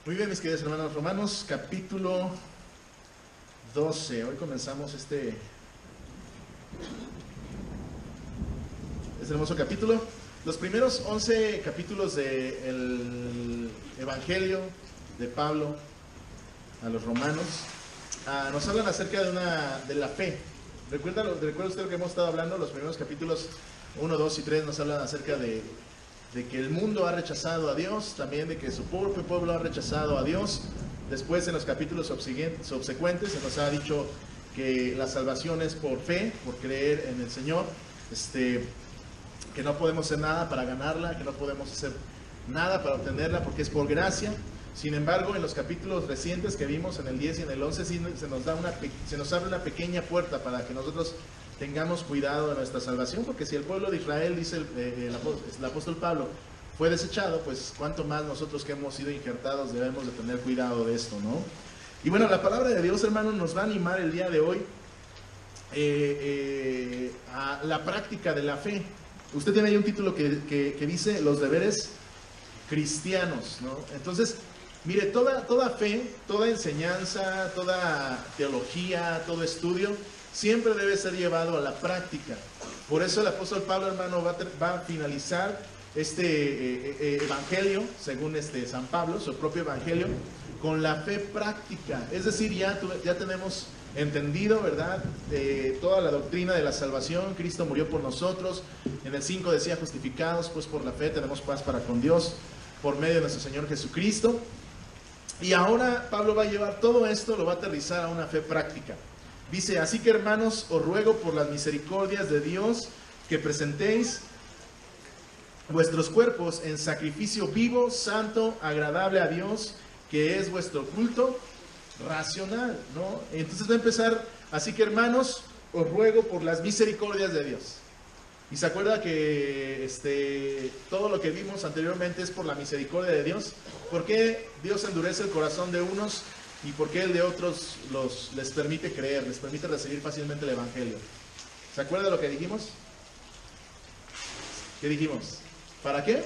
Muy bien, mis queridos hermanos, Romanos capítulo 12. Hoy comenzamos este hermoso capítulo. Los primeros 11 capítulos del Evangelio de Pablo a los romanos nos hablan acerca de la fe. ¿Recuerda usted lo que hemos estado hablando? Los primeros capítulos 1, 2 y 3 nos hablan acerca de que el mundo ha rechazado a Dios, también de que su propio pueblo ha rechazado a Dios. Después, en los capítulos subsecuentes, se nos ha dicho que la salvación es por fe, por creer en el Señor, que no podemos hacer nada para ganarla, que no podemos hacer nada para obtenerla, porque es por gracia. Sin embargo, en los capítulos recientes que vimos, en el 10 y en el 11, sí se nos abre una pequeña puerta para que nosotros tengamos cuidado de nuestra salvación, porque si el pueblo de Israel, dice el apóstol Pablo, fue desechado, pues cuánto más nosotros que hemos sido injertados debemos de tener cuidado de esto, ¿no? Y bueno, la palabra de Dios, hermanos, nos va a animar el día de hoy a la práctica de la fe. Usted tiene ahí un título que dice los deberes cristianos, ¿no? Entonces, mire, toda fe, toda enseñanza, toda teología, todo estudio siempre debe ser llevado a la práctica. Por eso el apóstol Pablo, hermano, va a finalizar este evangelio, según San Pablo, su propio evangelio, con la fe práctica. Es decir, ya tenemos entendido, ¿verdad?, toda la doctrina de la salvación. Cristo murió por nosotros. En el 5 decía, justificados pues por la fe tenemos paz para con Dios por medio de nuestro Señor Jesucristo. Y ahora Pablo va a llevar todo esto, lo va a aterrizar a una fe práctica. Dice, así que hermanos, os ruego por las misericordias de Dios que presentéis vuestros cuerpos en sacrificio vivo, santo, agradable a Dios, que es vuestro culto racional, ¿no? Entonces va a empezar, así que hermanos, os ruego por las misericordias de Dios. Y se acuerda que todo lo que vimos anteriormente es por la misericordia de Dios. ¿Por qué Dios endurece el corazón de unos y por qué el de otros les permite creer, les permite recibir fácilmente el evangelio? ¿Se acuerda de lo que dijimos? ¿Qué dijimos? ¿Para qué?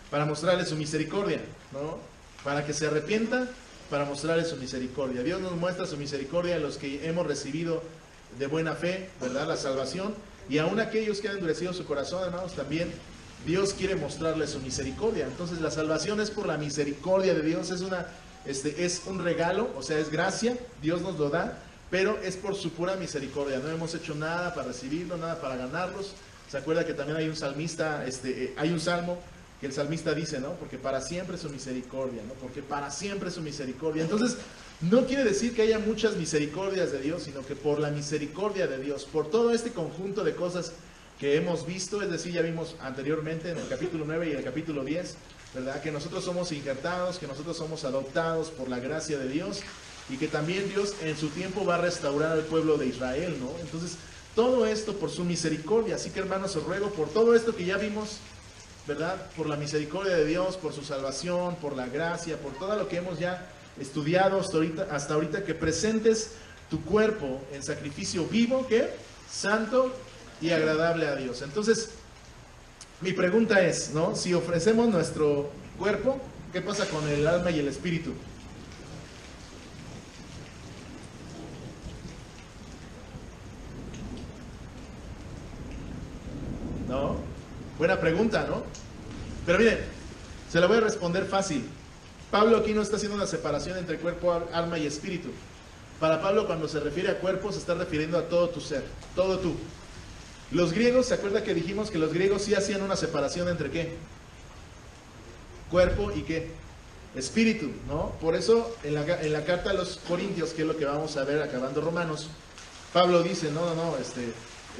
Para mostrarles su misericordia, ¿no? Para que se arrepientan, para mostrarles su misericordia. Dios nos muestra su misericordia a los que hemos recibido de buena fe, ¿verdad?, la salvación. Y aún aquellos que han endurecido su corazón, hermanos, también Dios quiere mostrarles su misericordia. Entonces la salvación es por la misericordia de Dios, es un regalo, o sea, es gracia, Dios nos lo da, pero es por su pura misericordia. No hemos hecho nada para recibirlo, nada para ganarlos. ¿Se acuerda que también hay un salmista, hay un salmo que el salmista dice, ¿no? Porque para siempre es su misericordia, ¿no? Porque para siempre es su misericordia. Entonces, no quiere decir que haya muchas misericordias de Dios, sino que por la misericordia de Dios, por todo este conjunto de cosas que hemos visto, es decir, ya vimos anteriormente en el capítulo 9 y el capítulo 10, ¿verdad?, que nosotros somos injertados, que nosotros somos adoptados por la gracia de Dios y que también Dios en su tiempo va a restaurar al pueblo de Israel, ¿no? Entonces, todo esto por su misericordia. Así que, hermanos, os ruego por todo esto que ya vimos, ¿verdad?, por la misericordia de Dios, por su salvación, por la gracia, por todo lo que hemos ya estudiado hasta ahorita, que presentes tu cuerpo en sacrificio vivo, ¿qué? Santo y agradable a Dios. Entonces, mi pregunta es, ¿no?, si ofrecemos nuestro cuerpo, ¿qué pasa con el alma y el espíritu? ¿No? Buena pregunta, ¿no? Pero miren, se la voy a responder fácil. Pablo aquí no está haciendo una separación entre cuerpo, alma y espíritu. Para Pablo, cuando se refiere a cuerpo, se está refiriendo a todo tu ser, todo tú. Los griegos, ¿se acuerda que dijimos que los griegos sí hacían una separación entre qué? Cuerpo y qué? Espíritu, ¿no? Por eso, en la carta a los Corintios, que es lo que vamos a ver acabando Romanos, Pablo dice, no,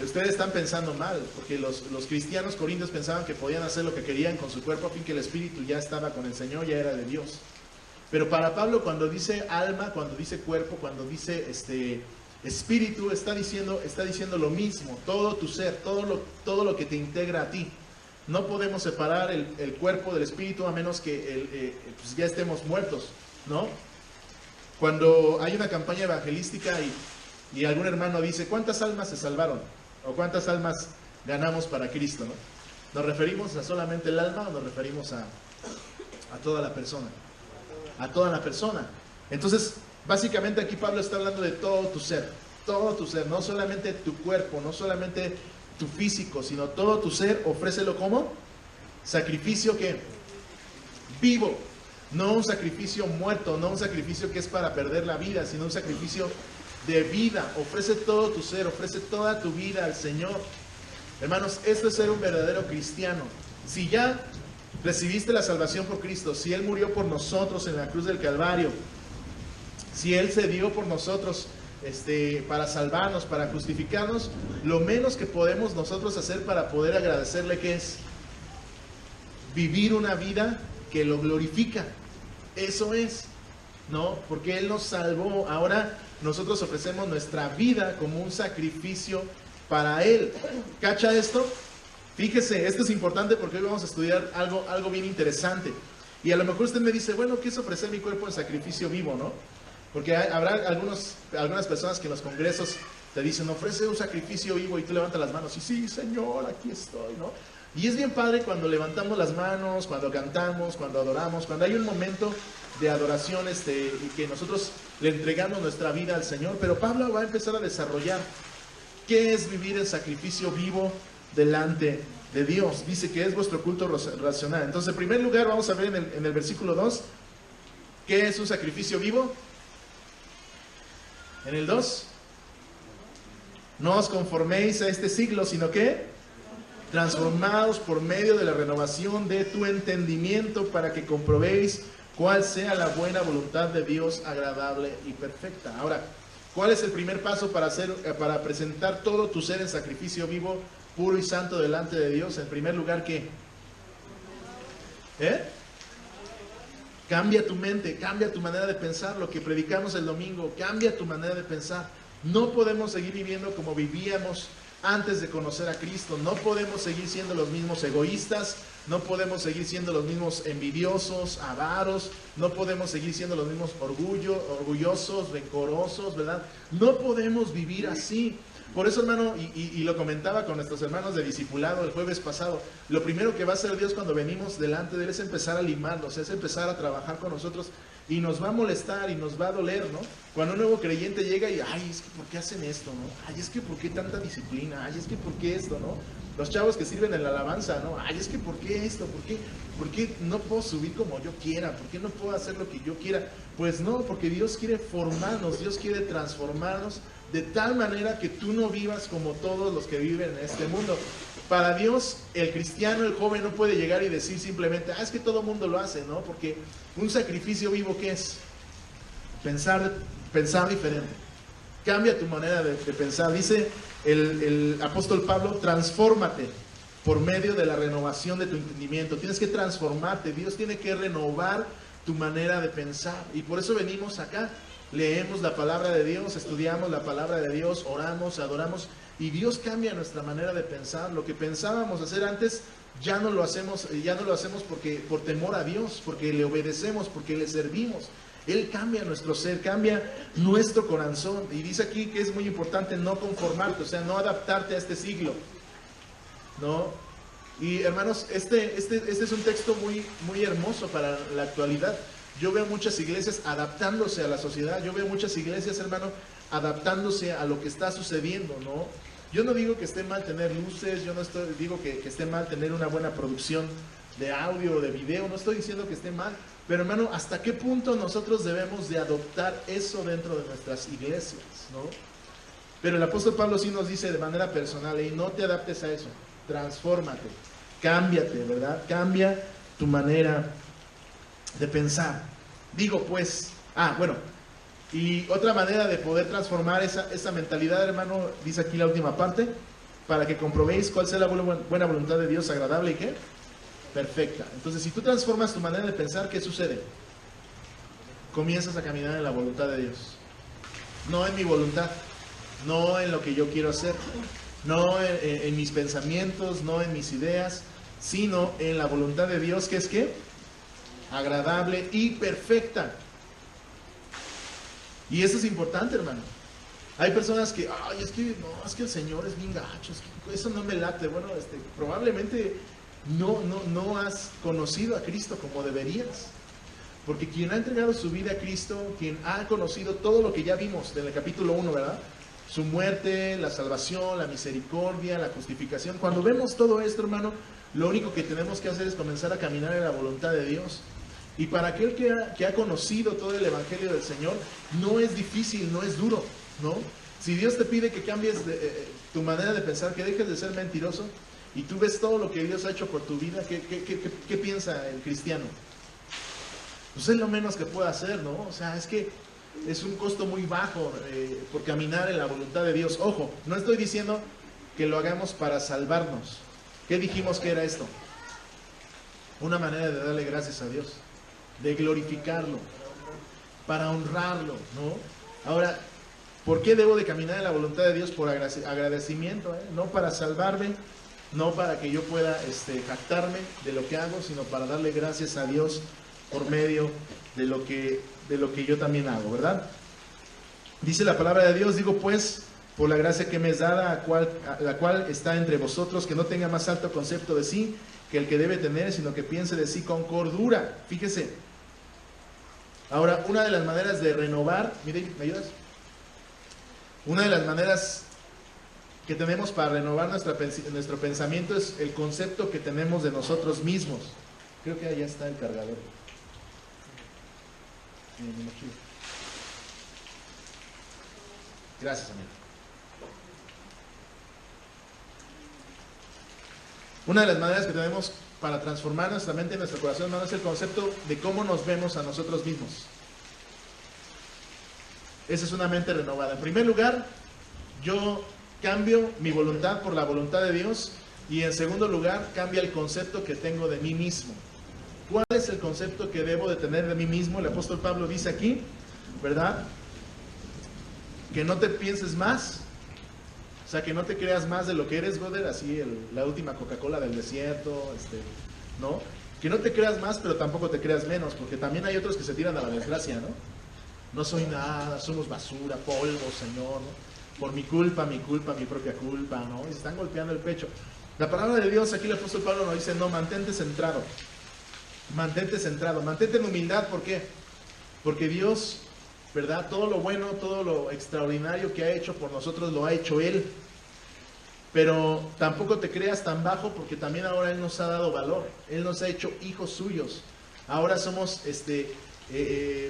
ustedes están pensando mal, porque los cristianos corintios pensaban que podían hacer lo que querían con su cuerpo, a fin que el espíritu ya estaba con el Señor, ya era de Dios. Pero para Pablo, cuando dice alma, cuando dice cuerpo, cuando dice espíritu, está diciendo lo mismo, todo tu ser, todo lo que te integra a ti. No podemos separar el cuerpo del espíritu a menos que pues ya estemos muertos, ¿no? Cuando hay una campaña evangelística y algún hermano dice, ¿cuántas almas se salvaron? ¿O cuántas almas ganamos para Cristo, ¿no? ¿Nos referimos a solamente el alma o nos referimos A toda la persona. A toda la persona. Entonces, básicamente aquí Pablo está hablando de todo tu ser. Todo tu ser, no solamente tu cuerpo, no solamente tu físico, sino todo tu ser, ofrécelo como sacrificio que vivo, no un sacrificio muerto, no un sacrificio que es para perder la vida, sino un sacrificio de vida. Ofrece todo tu ser, ofrece toda tu vida al Señor. Hermanos, esto es ser un verdadero cristiano. Si ya recibiste la salvación por Cristo, si Él murió por nosotros en la cruz del Calvario, si Él se dio por nosotros para salvarnos, para justificarnos, lo menos que podemos nosotros hacer para poder agradecerle, ¿qué es? Vivir una vida que lo glorifica. Eso es, ¿no? Porque Él nos salvó. Ahora nosotros ofrecemos nuestra vida como un sacrificio para Él. ¿Cacha esto? Fíjese, esto es importante porque hoy vamos a estudiar algo bien interesante. Y a lo mejor usted me dice, bueno, ¿qué es ofrecer mi cuerpo en sacrificio vivo, no? Porque habrá algunas personas que en los congresos te dicen, ofrece un sacrificio vivo, y tú levantas las manos y sí, Señor, aquí estoy, ¿no? Y es bien padre cuando levantamos las manos, cuando cantamos, cuando adoramos, cuando hay un momento de adoración y que nosotros le entregamos nuestra vida al Señor. Pero Pablo va a empezar a desarrollar qué es vivir en sacrificio vivo delante de Dios. Dice que es vuestro culto racional. Entonces, en primer lugar, vamos a ver en el versículo 2, ¿qué es un sacrificio vivo? En el 2, no os conforméis a este siglo, sino que transformados por medio de la renovación de tu entendimiento, para que comprobéis cuál sea la buena voluntad de Dios, agradable y perfecta. Ahora, ¿cuál es el primer paso para presentar todo tu ser en sacrificio vivo, puro y santo delante de Dios? En primer lugar, ¿qué? Cambia tu mente, cambia tu manera de pensar. Lo que predicamos el domingo, cambia tu manera de pensar. No podemos seguir viviendo como vivíamos antes de conocer a Cristo. No podemos seguir siendo los mismos egoístas, no podemos seguir siendo los mismos envidiosos, avaros, no podemos seguir siendo los mismos orgullosos, rencorosos, ¿verdad? No podemos vivir así. Por eso, hermano, y lo comentaba con nuestros hermanos de discipulado el jueves pasado, lo primero que va a hacer Dios cuando venimos delante de Él es empezar a limarnos, es empezar a trabajar con nosotros, y nos va a molestar y nos va a doler, ¿no? Cuando un nuevo creyente llega y, ay, es que ¿por qué hacen esto, no? Ay, es que ¿por qué tanta disciplina? Ay, es que ¿por qué esto, no? Los chavos que sirven en la alabanza, ¿no? Ay, es que ¿por qué esto? ¿Por qué no puedo subir como yo quiera? ¿Por qué no puedo hacer lo que yo quiera? Pues no, porque Dios quiere formarnos, Dios quiere transformarnos de tal manera que tú no vivas como todos los que viven en este mundo. Para Dios, el cristiano, el joven, no puede llegar y decir simplemente, es que todo el mundo lo hace, ¿no? Porque un sacrificio vivo, ¿qué es? Pensar diferente. Cambia tu manera de pensar. Dice el apóstol Pablo, transfórmate por medio de la renovación de tu entendimiento. Tienes que transformarte. Dios tiene que renovar tu manera de pensar. Y por eso venimos acá. Leemos la palabra de Dios, estudiamos la palabra de Dios, oramos, adoramos, y Dios cambia nuestra manera de pensar. Lo que pensábamos hacer antes, ya no lo hacemos por temor a Dios, porque le obedecemos, porque le servimos. Él cambia nuestro ser, cambia nuestro corazón. Y dice aquí que es muy importante no conformarte, o sea, no adaptarte a este siglo, ¿no? Y hermanos, este es un texto muy, muy hermoso para la actualidad. Yo veo muchas iglesias adaptándose a la sociedad. Yo veo muchas iglesias, hermano, adaptándose a lo que está sucediendo, ¿no? Yo no digo que esté mal tener luces, yo no digo que esté mal tener una buena producción de audio o de video, no estoy diciendo que esté mal, pero hermano, ¿hasta qué punto nosotros debemos de adoptar eso dentro de nuestras iglesias, ¿no? Pero el apóstol Pablo sí nos dice de manera personal, y no te adaptes a eso, transfórmate, cámbiate, ¿verdad? Cambia tu manera de pensar. Digo pues, bueno, y otra manera de poder transformar esa mentalidad, hermano, dice aquí la última parte, para que comprobéis cuál sea la buena voluntad de Dios, agradable y ¿qué? Perfecta. Entonces, si tú transformas tu manera de pensar, ¿qué sucede? Comienzas a caminar en la voluntad de Dios. No en mi voluntad, no en lo que yo quiero hacer, no en mis pensamientos, no en mis ideas, sino en la voluntad de Dios, que es ¿qué? Agradable y perfecta. Y eso es importante, hermano. Hay personas que, es que el Señor es bien gacho, es que eso no me late. Bueno, probablemente no has conocido a Cristo como deberías. Porque quien ha entregado su vida a Cristo, quien ha conocido todo lo que ya vimos en el capítulo 1, ¿verdad? Su muerte, la salvación, la misericordia, la justificación. Cuando vemos todo esto, hermano, lo único que tenemos que hacer es comenzar a caminar en la voluntad de Dios. Y para aquel que ha conocido todo el Evangelio del Señor, no es difícil, no es duro, ¿no? Si Dios te pide que cambies tu manera de pensar, que dejes de ser mentiroso, y tú ves todo lo que Dios ha hecho por tu vida, ¿qué piensa el cristiano? Pues es lo menos que puede hacer, ¿no? O sea, es que es un costo muy bajo por caminar en la voluntad de Dios. Ojo, no estoy diciendo que lo hagamos para salvarnos. ¿Qué dijimos que era esto? Una manera de darle gracias a Dios, de glorificarlo, para honrarlo, ¿no? Ahora, ¿por qué debo de caminar en la voluntad de Dios? Por agradecimiento, no para salvarme, no para que yo pueda jactarme de lo que hago, sino para darle gracias a Dios por medio de lo que yo también hago, ¿verdad? Dice la palabra de Dios, digo pues, por la gracia que me es dada, la cual está entre vosotros, que no tenga más alto concepto de sí que el que debe tener, sino que piense de sí con cordura. Fíjese. Ahora, una de las maneras de renovar, mire, ¿me ayudas? Una de las maneras que tenemos para renovar nuestro pensamiento es el concepto que tenemos de nosotros mismos. Creo que allá está el cargador. Gracias, amigo. Una de las maneras que tenemos para transformar nuestra mente y nuestro corazón, hermano, es el concepto de cómo nos vemos a nosotros mismos. Esa es una mente renovada. En primer lugar, yo cambio mi voluntad por la voluntad de Dios, y en segundo lugar, cambia el concepto que tengo de mí mismo. ¿Cuál es el concepto que debo de tener de mí mismo? El apóstol Pablo dice aquí, ¿verdad? Que no te pienses más, o sea, que no te creas más de lo que eres, brother, así la última Coca-Cola del desierto, ¿no? Que no te creas más, pero tampoco te creas menos, porque también hay otros que se tiran a la desgracia, ¿no? No soy nada, somos basura, polvo, Señor, ¿no? Por mi culpa, mi propia culpa, ¿no? Y se están golpeando el pecho. La palabra de Dios, aquí el apóstol Pablo nos dice, no, mantente centrado, mantente en humildad. ¿Por qué? Porque Dios, ¿verdad? Todo lo bueno, todo lo extraordinario que ha hecho por nosotros, lo ha hecho Él. Pero tampoco te creas tan bajo, porque también ahora Él nos ha dado valor. Él nos ha hecho hijos suyos. Ahora somos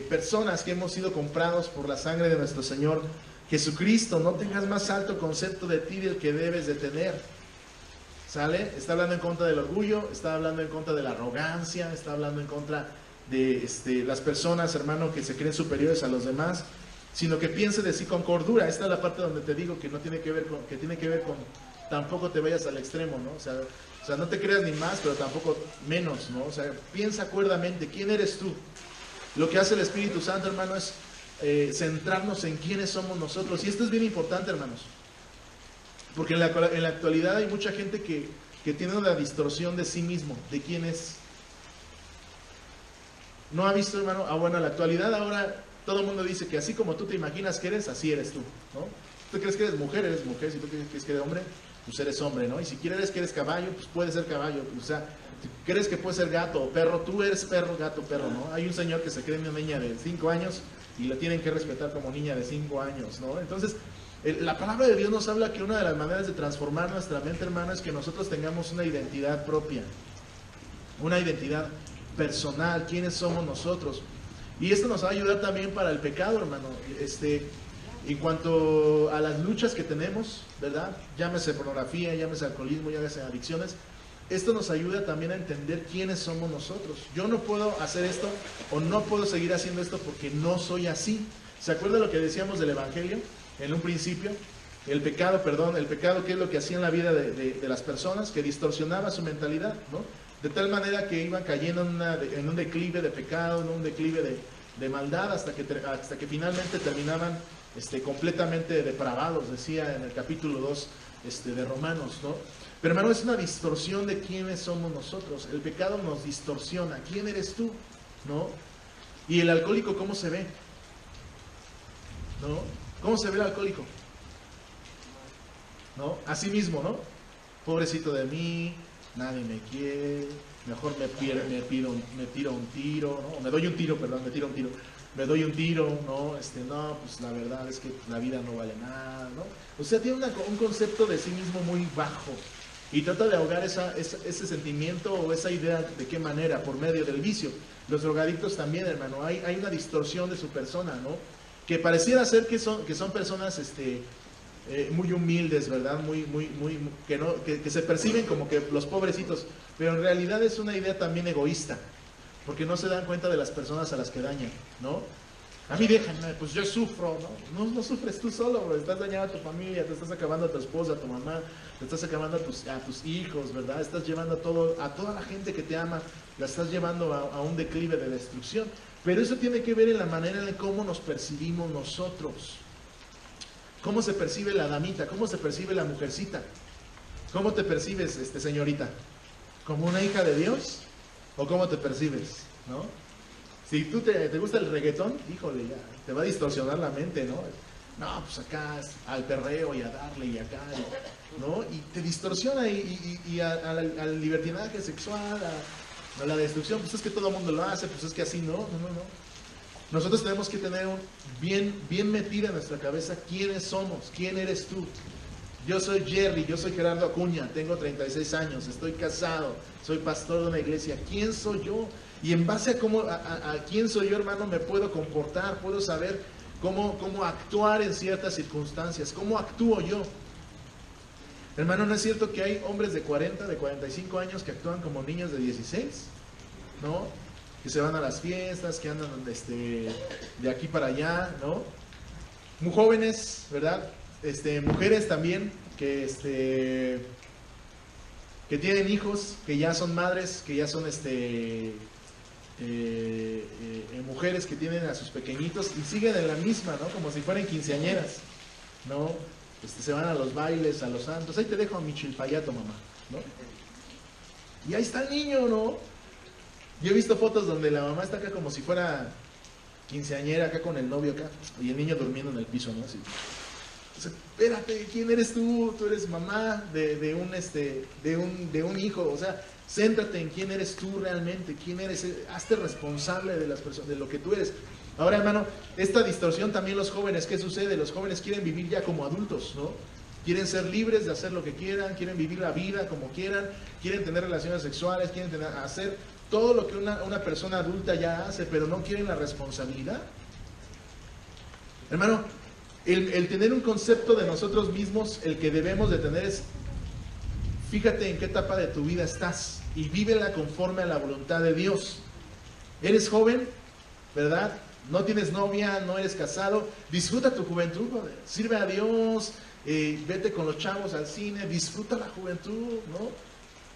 personas que hemos sido comprados por la sangre de nuestro Señor Jesucristo. No tengas más alto concepto de ti del que debes de tener. ¿Sale? Está hablando en contra del orgullo, está hablando en contra de la arrogancia, está hablando en contra de las personas, hermano, que se creen superiores a los demás, sino que piense de sí con cordura. Esta es la parte donde te digo que no tiene que ver con tampoco te vayas al extremo, ¿no? O sea, no te creas ni más, pero tampoco menos, ¿no? O sea, piensa cuerdamente, ¿quién eres tú? Lo que hace el Espíritu Santo, hermano, es centrarnos en quiénes somos nosotros. Y esto es bien importante, hermanos, porque en la actualidad hay mucha gente que tiene una distorsión de sí mismo, de quién es. ¿No ha visto, hermano? Bueno, en la actualidad ahora todo el mundo dice que así como tú te imaginas que eres, así eres tú, ¿no? Tú crees que eres mujer, si tú crees que eres hombre, pues eres hombre, ¿no? Y si quieres que eres caballo, pues puedes ser caballo. O sea, si crees que puedes ser gato o perro, tú eres perro, gato, perro, ¿no? Hay un señor que se cree una niña de 5 años y la tienen que respetar como niña de 5 años, ¿no? Entonces, la palabra de Dios nos habla que una de las maneras de transformar nuestra mente, hermano, es que nosotros tengamos una identidad propia, una identidad personal, quiénes somos nosotros. Y esto nos va a ayudar también para el pecado, hermano. En cuanto a las luchas que tenemos, ¿verdad? Llámese pornografía, llámese alcoholismo, llámese adicciones. Esto nos ayuda también a entender quiénes somos nosotros. Yo no puedo hacer esto o no puedo seguir haciendo esto porque no soy así. ¿Se acuerda lo que decíamos del Evangelio en un principio? El pecado, ¿qué es lo que hacía en la vida de las personas? Que distorsionaba su mentalidad, ¿no? De tal manera que iban cayendo en un declive de pecado, en un declive de maldad, hasta que finalmente terminaban completamente depravados, decía en el capítulo 2 de Romanos, ¿no? Pero, hermano, es una distorsión de quiénes somos nosotros. El pecado nos distorsiona. ¿Quién eres tú? ¿No? Y el alcohólico, ¿cómo se ve? ¿No? ¿Cómo se ve el alcohólico? ¿No? Así mismo, ¿no? Pobrecito de mí, nadie me quiere, mejor me tiro un tiro, ¿no? Me doy un tiro, perdón, me tiro un tiro. Me doy un tiro, ¿no? No, pues la verdad es que la vida no vale nada, ¿no? O sea, tiene un concepto de sí mismo muy bajo y trata de ahogar ese sentimiento o esa idea. ¿De qué manera? Por medio del vicio. Los drogadictos también, hermano, hay una distorsión de su persona, ¿no? Que pareciera ser que son personas muy humildes, ¿verdad? Que se perciben como que los pobrecitos, pero en realidad es una idea también egoísta, porque no se dan cuenta de las personas a las que dañan, ¿no? A mí déjame, pues yo sufro, ¿no? No sufres tú solo, bro. Estás dañando a tu familia, te estás acabando a tu esposa, a tu mamá, te estás acabando a tus hijos, ¿verdad? Estás llevando a toda la gente que te ama, la estás llevando a un declive de destrucción. Pero eso tiene que ver en la manera en cómo nos percibimos nosotros. ¿Cómo se percibe la damita? ¿Cómo se percibe la mujercita? ¿Cómo te percibes, señorita? ¿Como una hija de Dios? ¿O cómo te percibes? ¿No? Si tú te gusta el reggaetón, híjole, ya, te va a distorsionar la mente, ¿no? No, pues acá al perreo y a darle y acá, ¿no? Y te distorsiona y al libertinaje sexual, a la destrucción, pues es que todo el mundo lo hace, pues es que así no. Nosotros tenemos que tener bien metida en nuestra cabeza quiénes somos, quién eres tú. Yo soy Jerry, yo soy Gerardo Acuña, tengo 36 años, estoy casado, soy pastor de una iglesia. ¿Quién soy yo? Y en base a quién soy yo, hermano, me puedo comportar, puedo saber cómo actuar en ciertas circunstancias, cómo actúo yo. Hermano, ¿no es cierto que hay hombres de 40, de 45 años que actúan como niños de 16? ¿No? Que se van a las fiestas, que andan de aquí para allá, ¿no? Muy jóvenes, ¿verdad? Mujeres también que tienen hijos, que ya son madres, que ya son mujeres que tienen a sus pequeñitos y siguen en la misma, ¿no? Como si fueran quinceañeras, ¿no? Se van a los bailes, a los santos. Ahí te dejo a mi chilpayato, mamá, ¿no? Y ahí está el niño, ¿no? Yo he visto fotos donde la mamá está acá como si fuera quinceañera, acá con el novio acá, y el niño durmiendo en el piso, ¿no? Así. O sea, espérate, ¿quién eres tú? Tú eres mamá de un hijo. O sea, céntrate en quién eres tú realmente, quién eres, hazte responsable de las personas, de lo que tú eres. Ahora, hermano, esta distorsión también los jóvenes, ¿qué sucede? Los jóvenes quieren vivir ya como adultos, ¿no? Quieren ser libres de hacer lo que quieran, quieren vivir la vida como quieran, quieren tener relaciones sexuales, quieren hacer todo lo que una persona adulta ya hace, pero no quieren la responsabilidad. Hermano, el tener un concepto de nosotros mismos, el que debemos de tener es, fíjate en qué etapa de tu vida estás y vívela conforme a la voluntad de Dios. Eres joven, ¿verdad? No tienes novia, no eres casado, disfruta tu juventud, brother. Sirve a Dios, vete con los chavos al cine, disfruta la juventud, ¿no?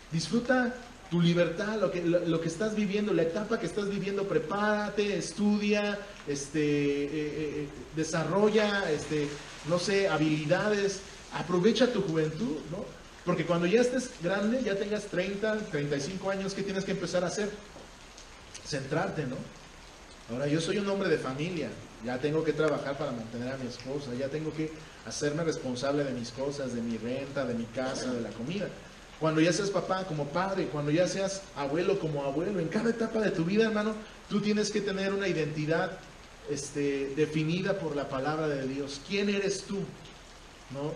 Disfruta tu libertad, lo que estás viviendo, la etapa que estás viviendo. Prepárate, estudia, desarrolla, no sé, habilidades, aprovecha tu juventud, ¿no? Porque cuando ya estés grande, ya tengas 30, 35 años, ¿qué tienes que empezar a hacer? Centrarte, ¿no? Ahora, yo soy un hombre de familia, ya tengo que trabajar para mantener a mi esposa, ya tengo que hacerme responsable de mis cosas, de mi renta, de mi casa, de la comida. Cuando ya seas papá como padre, cuando ya seas abuelo como abuelo, en cada etapa de tu vida, hermano, tú tienes que tener una identidad definida por la palabra de Dios. ¿Quién eres tú? ¿No?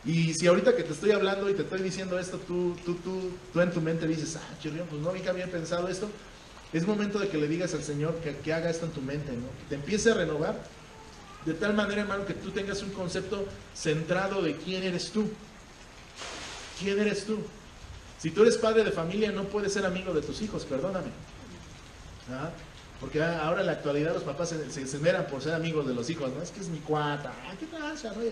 Y si ahorita que te estoy hablando y te estoy diciendo esto, tú en tu mente dices, chirrión, pues no, nunca había pensado esto. Es momento de que le digas al Señor que haga esto en tu mente, ¿no? Que te empiece a renovar de tal manera, hermano, que tú tengas un concepto centrado de quién eres tú. ¿Quién eres tú? Si tú eres padre de familia, no puedes ser amigo de tus hijos, perdóname. ¿Ah? Porque ahora en la actualidad los papás se esmeran por ser amigos de los hijos, ¿no? Es que es mi cuata, ¿qué pasa? ¿No?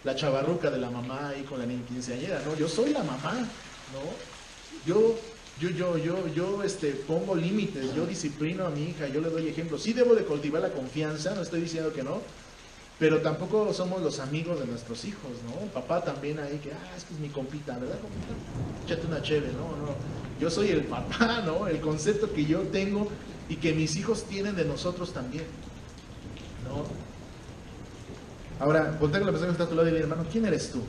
La chavarruca de la mamá ahí con la niña quinceañera, ¿no? Yo soy la mamá, ¿no? Yo pongo límites, yo disciplino a mi hija, yo le doy ejemplo. Sí debo de cultivar la confianza, no estoy diciendo que no, pero tampoco somos los amigos de nuestros hijos, ¿no? Papá también ahí que, es que es mi compita, ¿verdad, compita? Échate una cheve, no. Yo soy el papá, ¿no? El concepto que yo tengo y que mis hijos tienen de nosotros también, ¿no? Ahora, voltea con la persona que está a tu lado y dile, hermano, ¿quién eres tú?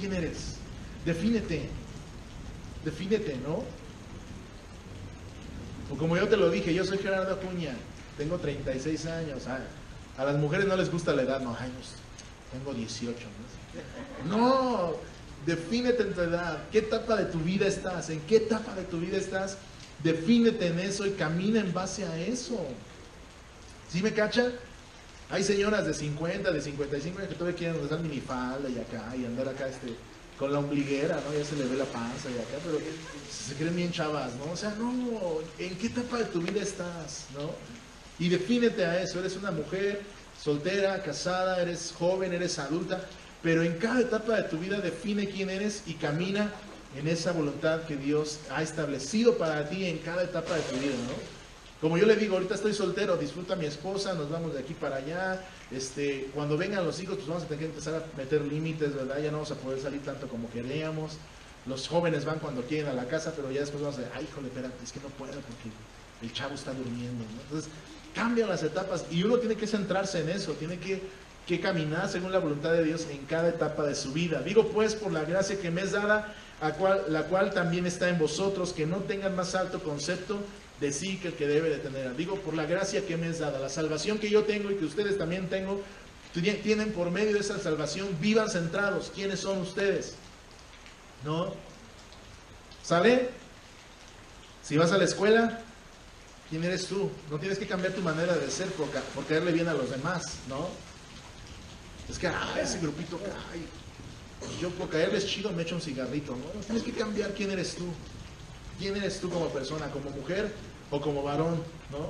¿Quién eres? Defínete, ¿no? O como yo te lo dije, yo soy Gerardo Acuña, tengo 36 años. A las mujeres no les gusta la edad, no, tengo 18. No, defínete en tu edad. ¿Qué etapa de tu vida estás? ¿En qué etapa de tu vida estás? Defínete en eso y camina en base a eso. ¿Sí me cacha? Hay señoras de 50, de 55 años que todavía quieren usar minifalda y acá, y andar acá con la ombliguera, ¿no? Ya se le ve la panza y acá, pero se creen bien chavas, ¿no? O sea, no, ¿en qué etapa de tu vida estás, no? Y defínete a eso. Eres una mujer soltera, casada, eres joven, eres adulta, pero en cada etapa de tu vida define quién eres y camina en esa voluntad que Dios ha establecido para ti en cada etapa de tu vida, ¿no? Como yo le digo, ahorita estoy soltero, disfruta a mi esposa, nos vamos de aquí para allá. Cuando vengan los hijos, pues vamos a tener que empezar a meter límites, ¿verdad? Ya no vamos a poder salir tanto como queríamos. Los jóvenes van cuando quieren a la casa, pero ya después vamos a decir, ay, híjole, espérate, es que no puedo porque el chavo está durmiendo, ¿no? Entonces, cambian las etapas y uno tiene que centrarse en eso, tiene que caminar según la voluntad de Dios en cada etapa de su vida. Digo pues, por la gracia que me es dada, la cual también está en vosotros, que no tengan más alto concepto de sí que el que debe de tener. Digo, por la gracia que me es dada, la salvación que yo tengo y que ustedes también tienen por medio de esa salvación, vivan centrados. ¿Quiénes son ustedes? ¿No? ¿Sale? Si vas a la escuela, ¿quién eres tú? No tienes que cambiar tu manera de ser por caerle bien a los demás, ¿no? Es que, ese grupito, yo por caerles chido me echo un cigarrito, ¿no? No tienes que cambiar quién eres tú. ¿Quién eres tú como persona, como mujer o como varón, no?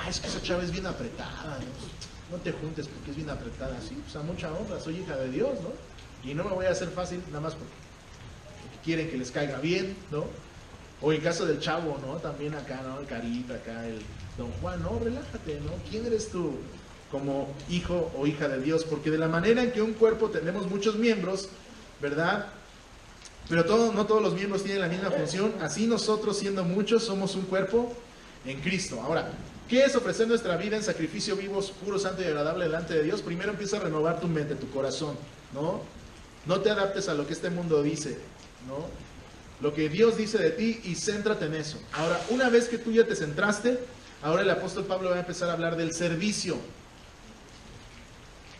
Es que esa chava es bien apretada, ¿no? No te juntes porque es bien apretada. Sí, pues a mucha honra, soy hija de Dios, ¿no? Y no me voy a hacer fácil nada más porque quieren que les caiga bien, ¿no? O en caso del chavo, ¿no? También acá, ¿no? El Carita, acá, el Don Juan, no, relájate, ¿no? ¿Quién eres tú como hijo o hija de Dios? Porque de la manera en que un cuerpo tenemos muchos miembros, ¿verdad? Pero no todos los miembros tienen la misma función. Así nosotros, siendo muchos, somos un cuerpo en Cristo. Ahora, ¿qué es ofrecer nuestra vida en sacrificio vivo, puro, santo y agradable delante de Dios? Primero empieza a renovar tu mente, tu corazón, ¿no? No te adaptes a lo que este mundo dice, ¿no? Lo que Dios dice de ti y céntrate en eso. Ahora, una vez que tú ya te centraste, ahora el apóstol Pablo va a empezar a hablar del servicio.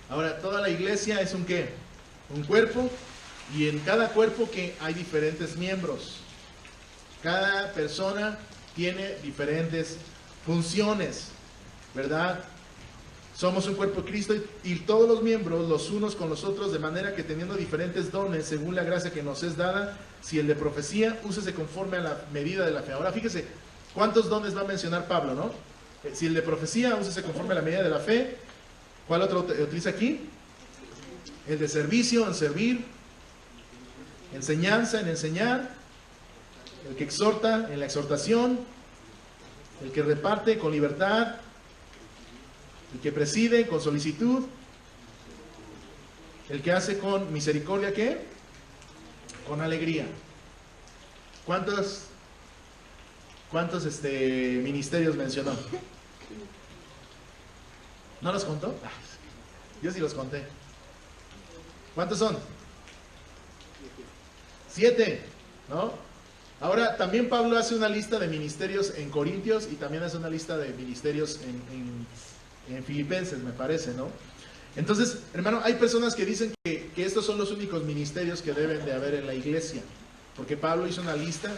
Ahora, toda la iglesia es un ¿qué? Un cuerpo. Y en cada cuerpo que hay diferentes miembros. Cada persona tiene diferentes funciones, ¿verdad? Somos un cuerpo de Cristo y todos los miembros, los unos con los otros, de manera que teniendo diferentes dones, según la gracia que nos es dada, si el de profecía, úsese conforme a la medida de la fe. Ahora fíjese, ¿cuántos dones va a mencionar Pablo, no? Si el de profecía, úsese conforme a la medida de la fe. ¿Cuál otro utiliza aquí? El de servicio, en servir. Enseñanza, en enseñar. El que exhorta, en la exhortación. El que reparte, con libertad. El que preside, con solicitud. El que hace con misericordia, ¿qué? Con alegría. ¿Cuántos ministerios mencionó? ¿No los contó? Yo sí los conté. ¿Cuántos son? 7, ¿no? Ahora, también Pablo hace una lista de ministerios en Corintios y también hace una lista de ministerios en Filipenses, me parece, ¿no? Entonces, hermano, hay personas que dicen que estos son los únicos ministerios que deben de haber en la iglesia, porque Pablo hizo una lista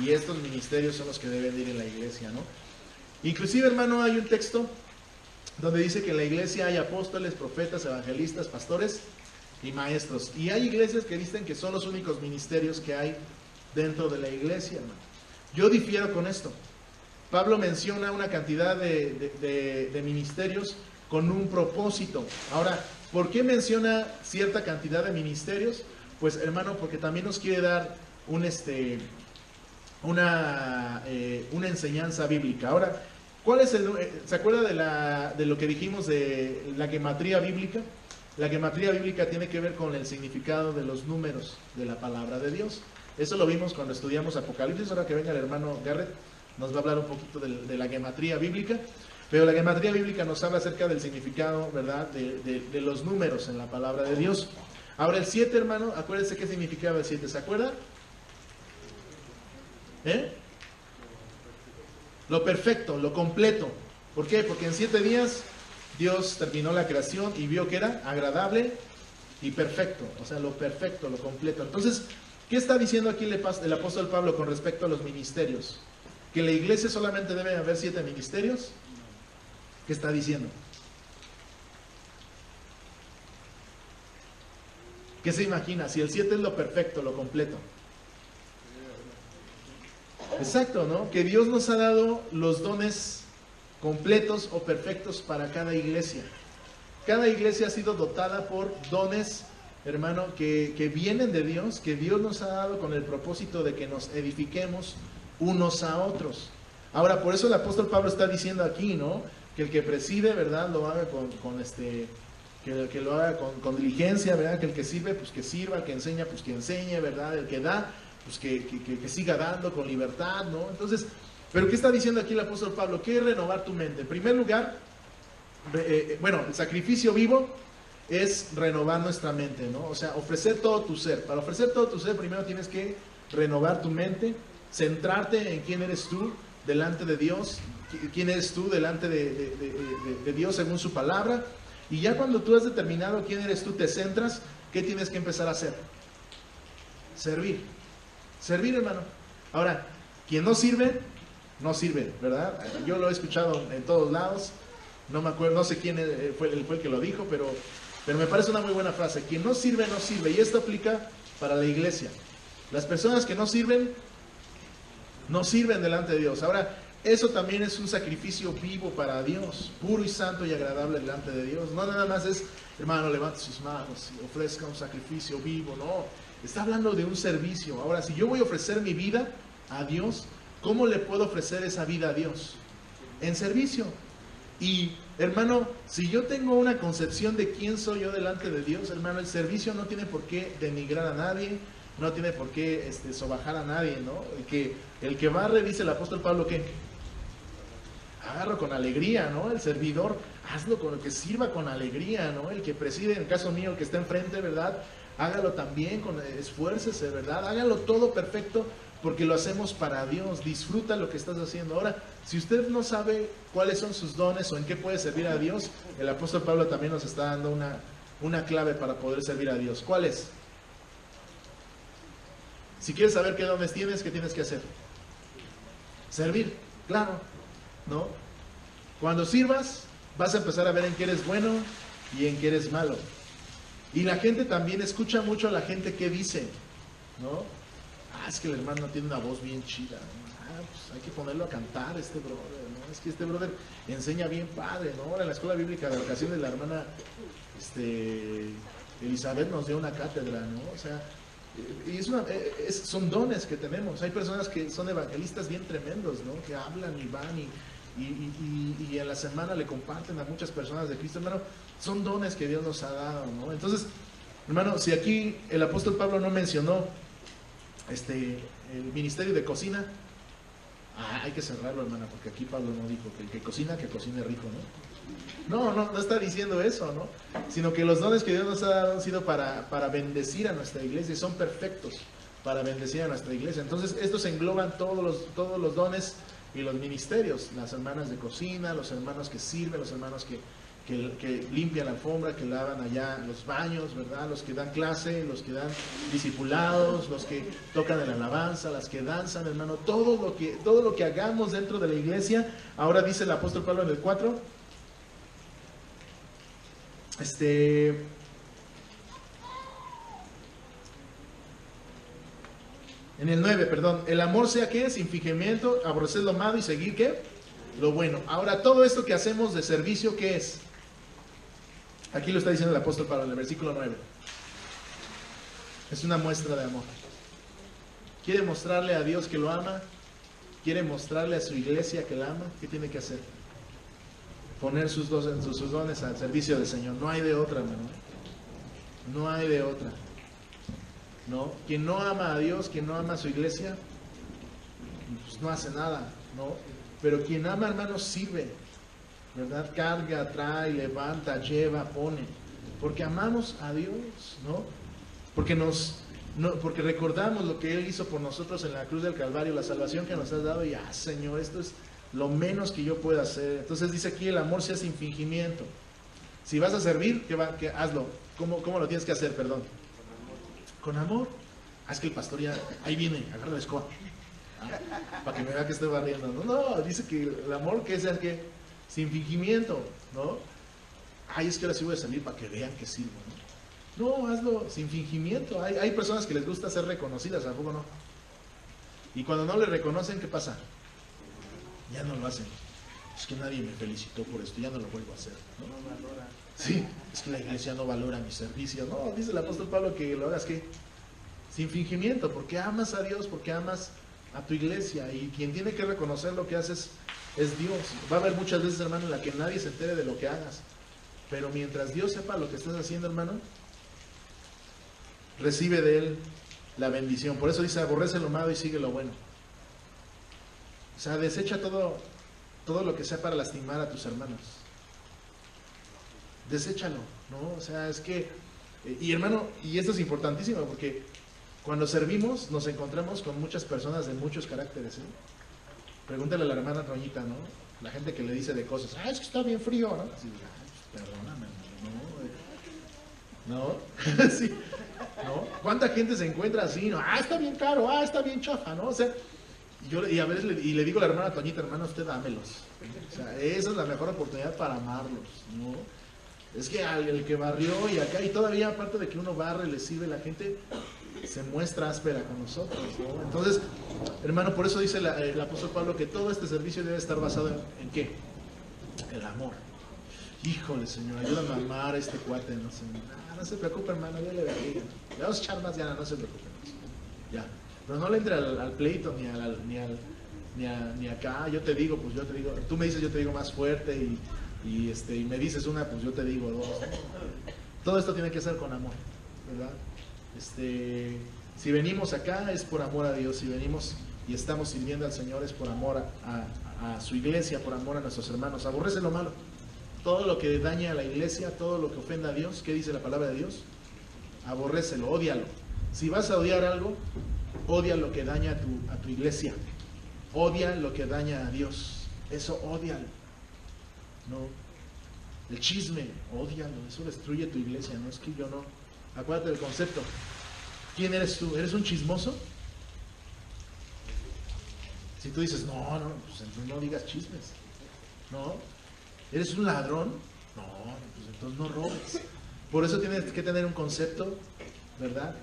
y estos ministerios son los que deben de ir en la iglesia, ¿no? Inclusive, hermano, hay un texto donde dice que en la iglesia hay apóstoles, profetas, evangelistas, pastores y maestros. Y hay iglesias que dicen que son los únicos ministerios que hay dentro de la iglesia, hermano. Yo difiero con esto. Pablo menciona una cantidad de ministerios con un propósito. Ahora, ¿por qué menciona cierta cantidad de ministerios? Pues, hermano, porque también nos quiere dar una enseñanza bíblica. Ahora, ¿cuál es ¿se acuerda de lo que dijimos de la gematría bíblica? La gematría bíblica tiene que ver con el significado de los números de la palabra de Dios. Eso lo vimos cuando estudiamos Apocalipsis. Ahora que venga el hermano Garrett, nos va a hablar un poquito de la gematría bíblica. Pero la gematría bíblica nos habla acerca del significado, ¿verdad?, de los números en la palabra de Dios. Ahora el 7, hermano, acuérdense qué significaba el 7, ¿se acuerda? Lo perfecto, lo completo. ¿Por qué? Porque en 7 días Dios terminó la creación y vio que era agradable y perfecto. O sea, lo perfecto, lo completo. Entonces, ¿qué está diciendo aquí el apóstol Pablo con respecto a los ministerios? ¿Que en la iglesia solamente deben haber 7 ministerios? ¿Qué está diciendo? ¿Qué se imagina? Si el 7 es lo perfecto, lo completo. Exacto, ¿no? Que Dios nos ha dado los dones completos o perfectos para cada iglesia. Cada iglesia ha sido dotada por dones, hermano, que vienen de Dios, que Dios nos ha dado con el propósito de que nos edifiquemos unos a otros. Ahora, por eso el apóstol Pablo está diciendo aquí, ¿no? Que el que preside, ¿verdad? Lo haga que lo haga con diligencia, ¿verdad? Que el que sirve, pues que sirva, el que enseña, pues que enseñe, ¿verdad? El que da, pues que siga dando con libertad, ¿no? Entonces, ¿pero qué está diciendo aquí el apóstol Pablo? ¿Qué es renovar tu mente? En primer lugar, el sacrificio vivo es renovar nuestra mente, ¿no? O sea, ofrecer todo tu ser. Para ofrecer todo tu ser, primero tienes que renovar tu mente, centrarte en quién eres tú delante de Dios, quién eres tú delante de Dios según su palabra. Y ya cuando tú has determinado quién eres tú, te centras, ¿qué tienes que empezar a hacer? Servir. Servir, hermano. Ahora, quien no sirve, no sirve, ¿verdad? Yo lo he escuchado en todos lados. No me acuerdo, no sé quién fue el que lo dijo, pero me parece una muy buena frase. Quien no sirve, no sirve. Y esto aplica para la iglesia. Las personas que no sirven delante de Dios. Ahora, eso también es un sacrificio vivo para Dios, puro y santo y agradable delante de Dios. No nada más es, hermano, levante sus manos y ofrezca un sacrificio vivo, no. Está hablando de un servicio. Ahora, si yo voy a ofrecer mi vida a Dios, ¿cómo le puedo ofrecer esa vida a Dios? En servicio. Y, hermano, si yo tengo una concepción de quién soy yo delante de Dios, hermano, el servicio no tiene por qué denigrar a nadie, no tiene por qué sobajar a nadie, ¿no? El que barre, dice el apóstol Pablo, ¿qué? Agarro con alegría, ¿no? El servidor, hazlo con el que sirva con alegría, ¿no? El que preside, en el caso mío, el que está enfrente, ¿verdad? Hágalo también, esfuércese, ¿verdad? Hágalo todo perfecto, porque lo hacemos para Dios. Disfruta lo que estás haciendo. Ahora, si usted no sabe cuáles son sus dones o en qué puede servir a Dios, el apóstol Pablo también nos está dando una clave para poder servir a Dios. ¿Cuál es? Si quieres saber qué dones tienes, ¿qué tienes que hacer? Servir, claro, ¿no? Cuando sirvas, vas a empezar a ver en qué eres bueno y en qué eres malo. Y la gente también escucha mucho a la gente que dice, ¿no? Es que el hermano tiene una voz bien chida, ¿no? Pues hay que ponerlo a cantar brother, ¿no? Es que este brother enseña bien padre, ¿no? Ahora en la escuela bíblica de vacaciones la hermana Elizabeth nos dio una cátedra, ¿no? O sea, y son dones que tenemos. Hay personas que son evangelistas bien tremendos, ¿no? Que hablan y van y en la semana le comparten a muchas personas de Cristo, hermano. Son dones que Dios nos ha dado, ¿no? Entonces, hermano, si aquí el apóstol Pablo no mencionó el ministerio de cocina, hay que cerrarlo, hermana, porque aquí Pablo no dijo que el que cocine rico, ¿no? No está diciendo eso, ¿no? Sino que los dones que Dios nos ha dado han sido para bendecir a nuestra iglesia y son perfectos para bendecir a nuestra iglesia. Entonces, estos engloban todos los dones y los ministerios, las hermanas de cocina, los hermanos que sirven, los hermanos que limpian la alfombra, que lavan allá los baños, ¿verdad? Los que dan clase, los que dan discipulados, los que tocan en la alabanza, las que danzan, hermano, todo lo que hagamos dentro de la iglesia. Ahora dice el apóstol Pablo en el 4, en el 9, perdón, el amor sea ¿qué? Sin fingimiento, aborrecer lo malo y seguir ¿qué? Lo bueno. Ahora, todo esto que hacemos de servicio, ¿qué es? Aquí lo está diciendo el apóstol Pablo en el versículo 9. Es una muestra de amor. ¿Quiere mostrarle a Dios que lo ama? ¿Quiere mostrarle a su iglesia que la ama? ¿Qué tiene que hacer? Poner sus dones al servicio del Señor. No hay de otra, hermano. No hay de otra. ¿No? Quien no ama a Dios, quien no ama a su iglesia, pues no hace nada, ¿no? Pero quien ama, hermano, sirve, ¿verdad? Carga, trae, levanta, lleva, pone. Porque amamos a Dios, ¿no? porque recordamos lo que Él hizo por nosotros en la cruz del Calvario, la salvación que nos has dado, y Señor, esto es lo menos que yo pueda hacer. Entonces dice aquí, el amor sea sin fingimiento. Si vas a servir, ¿qué hazlo? ¿Cómo lo tienes que hacer, perdón? Con amor. Es que el pastor ya, ahí viene, agarra la escoba. Para que me vea que estoy barriendo. No, dice que el amor que sea que sin fingimiento, ¿no? Es que ahora sí voy a salir para que vean que sirvo, ¿no? No, hazlo sin fingimiento. Hay personas que les gusta ser reconocidas, ¿a poco no? Y cuando no le reconocen, ¿qué pasa? Ya no lo hacen. Es que nadie me felicitó por esto, ya no lo vuelvo a hacer, ¿no? No valora. Sí, es que la iglesia no valora mi servicio. No, dice el apóstol Pablo que lo hagas, ¿qué? Sin fingimiento, porque amas a Dios, porque amas a tu iglesia, y quien tiene que reconocer lo que haces es Dios. Va a haber muchas veces, hermano, en la que nadie se entere de lo que hagas, pero mientras Dios sepa lo que estás haciendo, hermano, recibe de Él la bendición. Por eso dice, aborrece lo malo y sigue lo bueno. O sea, desecha todo lo que sea para lastimar a tus hermanos. Deséchalo, ¿no? O sea, es que, y hermano, y esto es importantísimo, porque cuando servimos nos encontramos con muchas personas de muchos caracteres, ¿eh? Pregúntale a la hermana Toñita, ¿no? La gente que le dice de cosas, es que está bien frío, ¿no? Así, perdóname, ¿no? Sí, ¿no? ¿Cuánta gente se encuentra así, no? Está bien caro, está bien chafa, ¿no? O sea, y a veces le digo a la hermana Toñita, hermana, usted dámelos. O sea, esa es la mejor oportunidad para amarlos, ¿no? Es que el que barrió y acá, y todavía aparte de que uno barre, le sirve, la gente se muestra áspera con nosotros, ¿no? Entonces, hermano, por eso dice el apóstol Pablo que todo este servicio debe estar basado ¿en qué? El amor. Híjole, Señor, ayúdame a amar a este cuate, no sé. No se preocupe, hermano, ya le bendiga. Le vamos a echar más ganas, no se preocupe. Ya. Pero no le entre al pleito ni acá. Yo te digo, tú me dices, yo te digo más fuerte, y me dices una, pues yo te digo dos. Todo esto tiene que ser con amor, ¿verdad? Si venimos acá es por amor a Dios, si venimos y estamos sirviendo al Señor es por amor a su iglesia, por amor a nuestros hermanos. Aborrece lo malo, todo lo que daña a la iglesia, todo lo que ofenda a Dios. ¿Qué dice la palabra de Dios? Aborrécelo, ódialo. Si vas a odiar algo, odia lo que daña a tu iglesia, odia lo que daña a Dios, eso ódialo, ¿no? El chisme, ódialo, eso destruye tu iglesia, no es que yo no. Acuérdate del concepto. ¿Quién eres tú? ¿Eres un chismoso? Si tú dices, no, pues entonces no digas chismes, ¿no? ¿Eres un ladrón? No, pues entonces no robes. Por eso tienes que tener un concepto, ¿verdad?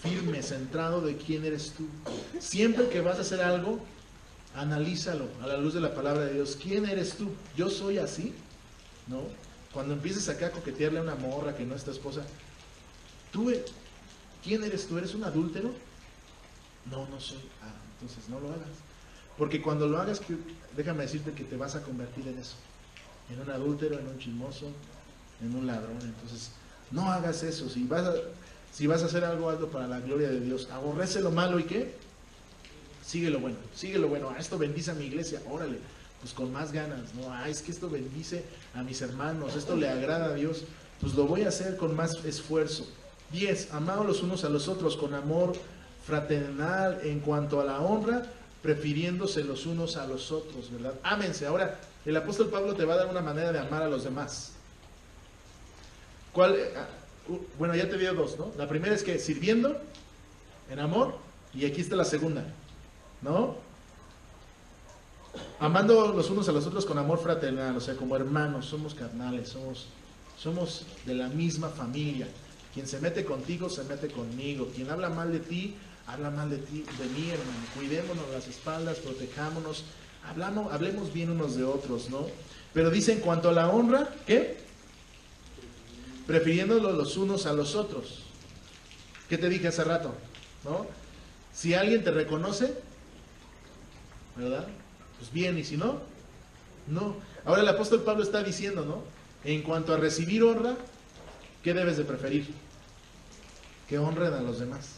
Firme, centrado de quién eres tú. Siempre que vas a hacer algo, analízalo a la luz de la palabra de Dios. ¿Quién eres tú? ¿Yo soy así? ¿No? Cuando empieces acá a coquetearle a una morra que no es tu esposa, ¿quién eres tú? ¿Eres un adúltero? No, no soy. Entonces no lo hagas. Porque cuando lo hagas, déjame decirte que te vas a convertir en eso. En un adúltero, en un chismoso, en un ladrón. Entonces, no hagas eso. Si vas a hacer algo, hazlo para la gloria de Dios. Aborrece lo malo y ¿qué? Sigue lo bueno, sigue lo bueno. Esto bendice a mi iglesia, órale, pues con más ganas, ¿no? Es que esto bendice a mis hermanos, esto le agrada a Dios, pues lo voy a hacer con más esfuerzo. 10. Amados los unos a los otros con amor fraternal en cuanto a la honra, prefiriéndose los unos a los otros, ¿verdad? Ámense. Ahora, el apóstol Pablo te va a dar una manera de amar a los demás. ¿Cuál? Bueno, ya te dio dos, ¿no? La primera es que sirviendo en amor, y aquí está la segunda, ¿no? Amando los unos a los otros con amor fraternal, o sea, como hermanos, somos carnales, somos de la misma familia. Quien se mete contigo, se mete conmigo. Quien habla mal de ti, habla mal de mí, hermano. Cuidémonos las espaldas, protejámonos, hablemos bien unos de otros, ¿no? Pero dice en cuanto a la honra, ¿qué? Prefiriéndolos los unos a los otros. ¿Qué te dije hace rato? ¿No? Si alguien te reconoce, ¿verdad? Pues bien, y si no, no. Ahora el apóstol Pablo está diciendo, ¿no? En cuanto a recibir honra, ¿qué debes de preferir? Que honren a los demás,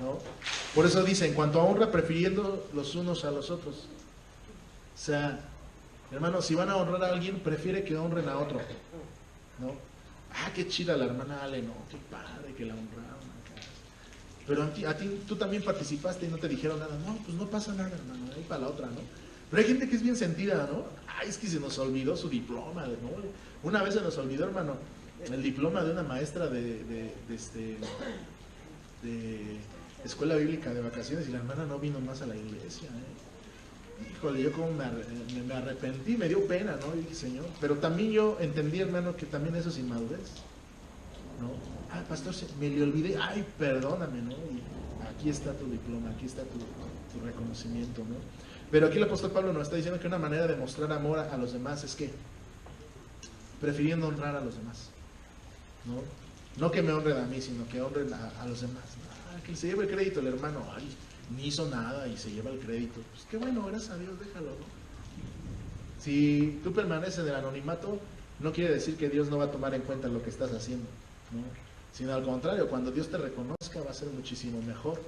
¿no? Por eso dice, en cuanto a honra, prefiriendo los unos a los otros. O sea, hermano, si van a honrar a alguien, prefiere que honren a otro, ¿no? Qué chida la hermana Ale, ¿no? Qué padre que la honraron. Pero a ti tú también participaste y no te dijeron nada. No, pues no pasa nada, hermano, ahí para la otra, ¿no? Pero hay gente que es bien sentida, ¿no? Ay, es que se nos olvidó su diploma, ¿no? Una vez se nos olvidó, hermano, el diploma de una maestra de escuela bíblica de vacaciones y la hermana no vino más a la iglesia, ¿eh? Híjole, yo como me arrepentí, me dio pena, ¿no? Y dije, Señor, pero también yo entendí, hermano, que también eso es inmadurez, ¿no? Ay, pastor, me le olvidé, ay, perdóname, ¿no? Y aquí está tu diploma, aquí está tu reconocimiento, ¿no? Pero aquí el apóstol Pablo nos está diciendo que una manera de mostrar amor a los demás es que prefiriendo honrar a los demás, ¿no? No que me honren a mí, sino que honren a los demás. Ah, que se lleve el crédito el hermano, ay, ni hizo nada y se lleva el crédito. Pues qué bueno, gracias a Dios, déjalo, ¿no? Si tú permaneces en el anonimato, no quiere decir que Dios no va a tomar en cuenta lo que estás haciendo, ¿no? Sino al contrario, cuando Dios te reconozca va a ser muchísimo mejor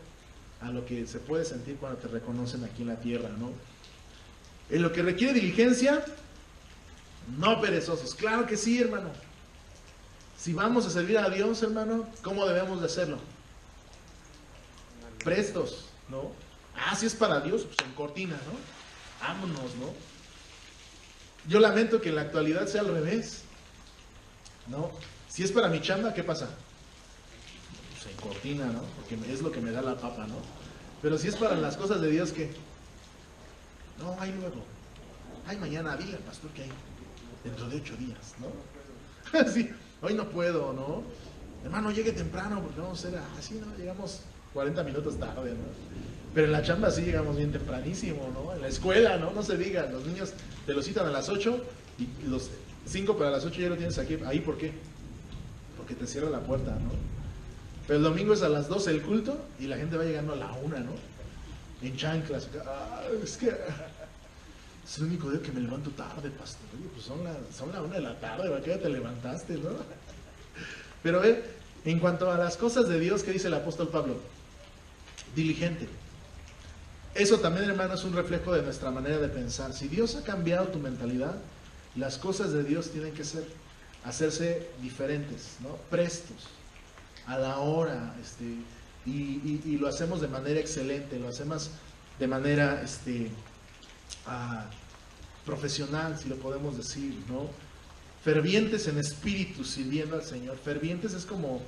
a lo que se puede sentir cuando te reconocen aquí en la tierra, ¿no? En lo que requiere diligencia, no perezosos. Claro que sí, hermano. Si vamos a servir a Dios, hermano, ¿cómo debemos de hacerlo? Prestos, ¿no? Ah, si es para Dios, pues en cortina, ¿no? Vámonos, ¿no? Yo lamento que en la actualidad sea al revés, ¿no? Si es para mi chamba, ¿qué pasa? Pues en cortina, ¿no? Porque es lo que me da la papa, ¿no? Pero si es para las cosas de Dios, ¿qué? No, hay luego. Hay mañana, diga, pastor, que hay dentro de 8 días, ¿no? Sí, hoy no puedo, ¿no? Hermano, llegue temprano porque vamos a ser así, ¿no? Llegamos 40 minutos tarde, ¿no? Pero en la chamba sí llegamos bien tempranísimo, ¿no? En la escuela, ¿no? No se diga, los niños te los citan a las 8 y los 5 para las 8 ya lo tienes aquí. ¿Ahí por qué? Porque te cierra la puerta, ¿no? Pero el domingo es a las 12 el culto y la gente va llegando a la 1, ¿no? En chanclas. Ah, es que es el único día que me levanto tarde, pastor. Oye, pues son la 1 de la tarde, ¿para qué ya te levantaste, no? Pero en cuanto a las cosas de Dios, ¿qué dice el apóstol Pablo? Diligente. Eso también, hermano, es un reflejo de nuestra manera de pensar. Si Dios ha cambiado tu mentalidad, las cosas de Dios tienen que hacerse diferentes, ¿no? Prestos, a la hora, y lo hacemos de manera excelente, lo hacemos de manera profesional, si lo podemos decir, ¿no? Fervientes en espíritu, sirviendo al Señor. Fervientes es como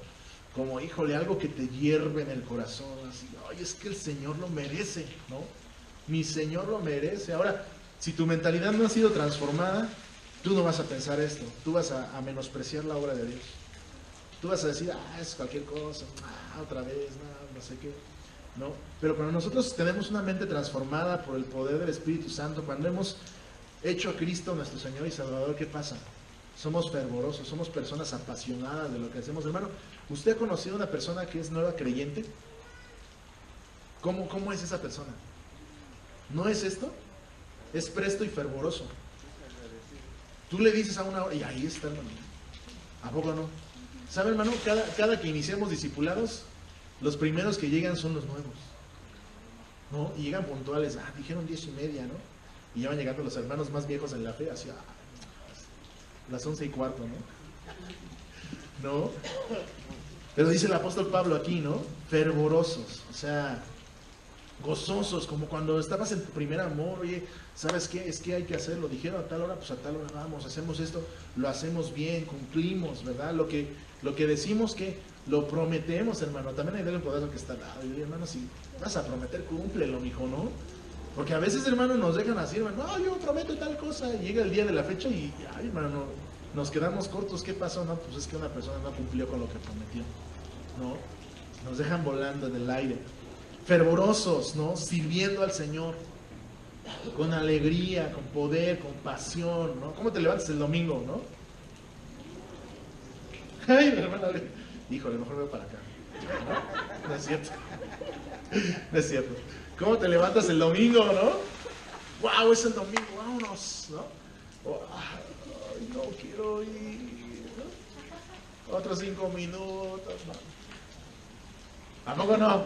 híjole, algo que te hierve en el corazón, así, ay, es que el Señor lo merece, ¿no? Mi Señor lo merece. Ahora, si tu mentalidad no ha sido transformada, tú no vas a pensar esto, tú vas a menospreciar la obra de Dios. Tú vas a decir, es cualquier cosa, otra vez, no sé qué, ¿no? Pero cuando nosotros tenemos una mente transformada por el poder del Espíritu Santo, cuando hemos hecho a Cristo nuestro Señor y Salvador, ¿qué pasa? Somos fervorosos, somos personas apasionadas de lo que hacemos. Hermano, ¿usted ha conocido a una persona que es nueva creyente? ¿Cómo es esa persona? ¿No es esto? Es presto y fervoroso. Tú le dices a una hora, y ahí está, hermano. ¿A poco no? ¿Sabe, hermano? Cada que iniciamos discipulados, los primeros que llegan son los nuevos, ¿no? Y llegan puntuales, dijeron 10:30, ¿no? Y ya van llegando los hermanos más viejos en la fe, hacia las 11:15, ¿no? Pero dice el apóstol Pablo aquí, ¿no? Fervorosos, o sea, gozosos, como cuando estabas en tu primer amor. Oye, ¿sabes qué? Es que hay que hacerlo. Dijeron a tal hora, pues a tal hora vamos, hacemos esto, lo hacemos bien, cumplimos, ¿verdad? Lo que decimos que lo prometemos, hermano. También hay de un poderoso que está al lado. Y oye, hermano, si vas a prometer, cúmplelo, mijo, ¿no? Porque a veces, hermano, nos dejan así, hermano, no, yo prometo tal cosa, y llega el día de la fecha y, ay, hermano, nos quedamos cortos. ¿Qué pasó? No, pues es que una persona no cumplió con lo que prometió, ¿no? Nos dejan volando en el aire. Fervorosos, ¿no? Sirviendo al Señor, con alegría, con poder, con pasión, ¿no? ¿Cómo te levantas el domingo, no? Ay, mi hermana, híjole, mejor veo para acá. No es cierto. No es cierto. ¿Cómo te levantas el domingo, no? ¡Wow! Es el domingo, vámonos, ¿no? Ay, no quiero ir, ¿no? Otros 5 minutos, ¿no? ¿A poco no?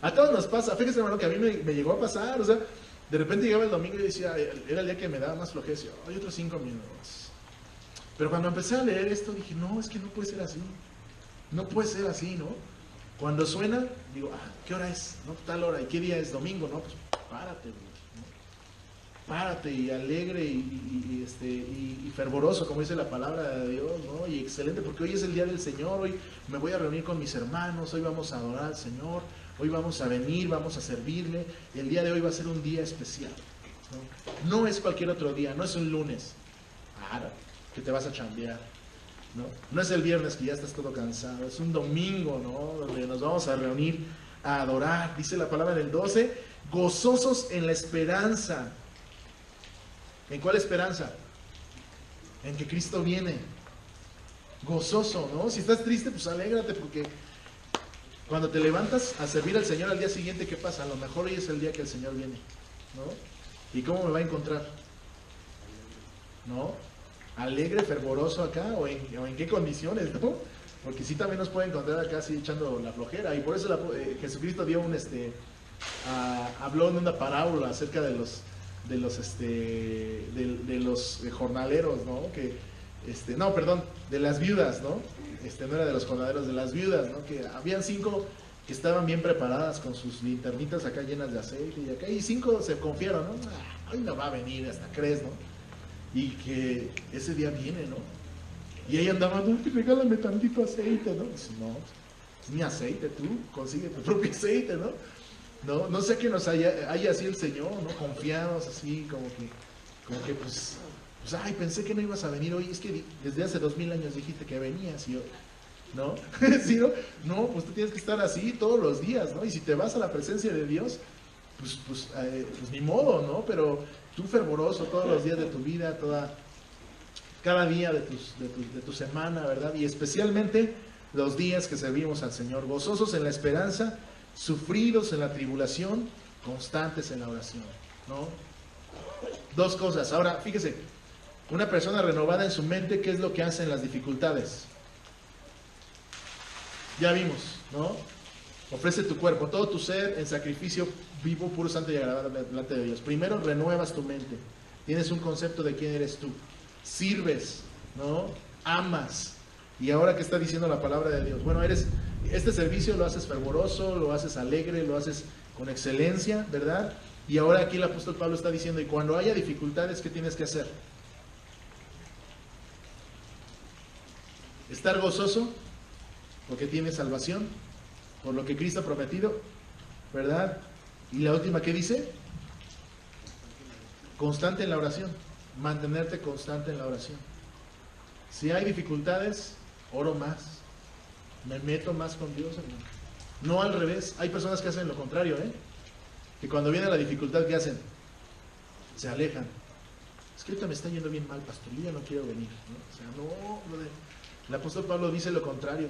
A todos nos pasa. Fíjese, hermano, que a mí me llegó a pasar, o sea, de repente llegaba el domingo y decía, era el día que me daba más flojez, hay otros 5 minutos. Pero cuando empecé a leer esto dije, no, es que no puede ser así. No puede ser así, ¿no? Cuando suena, digo, ¿qué hora es? No, tal hora. ¿Y qué día es? Domingo, ¿no? Pues párate, güey, ¿no? Párate y alegre y fervoroso, como dice la palabra de Dios, ¿no? Y excelente, porque hoy es el día del Señor, hoy me voy a reunir con mis hermanos, hoy vamos a adorar al Señor, hoy vamos a venir, vamos a servirle, y el día de hoy va a ser un día especial, ¿no? No es cualquier otro día, no es un lunes, que te vas a chambear, ¿no? No es el viernes que ya estás todo cansado, es un domingo, ¿no? Donde nos vamos a reunir a adorar, dice la palabra del 12, gozosos en la esperanza. ¿En cuál esperanza? En que Cristo viene. Gozoso, ¿no? Si estás triste, pues alégrate, porque cuando te levantas a servir al Señor al día siguiente, ¿qué pasa? A lo mejor hoy es el día que el Señor viene, ¿no? ¿Y cómo me va a encontrar? ¿No? Alegre, fervoroso acá, o en qué condiciones, ¿no? Porque sí también nos puede encontrar acá así echando la flojera, y por eso Jesucristo dio habló en una parábola acerca de los jornaleros, ¿no? De las viudas, ¿no? No era de los jornaleros, de las viudas, ¿no? Que habían 5 que estaban bien preparadas con sus linternitas acá llenas de aceite y acá, y 5 se confiaron, ¿no? Hoy no va a venir, hasta crees, ¿no? Y que ese día viene, ¿no? Y ahí andaban, no, regálame tantito aceite, ¿no? Pues, no, es mi aceite, tú consigue tu propio aceite, ¿no? No sé que nos haya así el Señor, ¿no? Confiados así, como que pues, ay, pensé que no ibas a venir hoy, es que desde hace 2000 años dijiste que venías, y hoy, ¿no? ¿Sí, no? No, pues tú tienes que estar así todos los días, ¿no? Y si te vas a la presencia de Dios, pues ni modo, ¿no? Pero tú fervoroso todos los días de tu vida, cada día de tu semana, ¿verdad? Y especialmente los días que servimos al Señor, gozosos en la esperanza, sufridos en la tribulación, constantes en la oración, ¿no? 2 cosas. Ahora, fíjese, una persona renovada en su mente, ¿qué es lo que hace en las dificultades? Ya vimos, ¿no? Ofrece tu cuerpo, todo tu ser en sacrificio vivo, puro, santo y agradable delante de Dios. Primero renuevas tu mente, tienes un concepto de quién eres tú, sirves, ¿no? Amas. Y ahora, ¿qué está diciendo la palabra de Dios? Bueno, este servicio lo haces fervoroso, lo haces alegre, lo haces con excelencia, ¿verdad? Y ahora aquí el apóstol Pablo está diciendo, y cuando haya dificultades, ¿qué tienes que hacer? Estar gozoso, porque tienes salvación, por lo que Cristo ha prometido, ¿verdad? Y la última, ¿qué dice? Constante en la oración, mantenerte constante en la oración. Si hay dificultades, oro más, me meto más con Dios, hermano. No al revés, hay personas que hacen lo contrario, que cuando viene la dificultad, ¿qué hacen? Se alejan. Es que ahorita me está yendo bien mal, pastor, yo ya no quiero venir, ¿no? O sea, no, el apóstol Pablo dice lo contrario.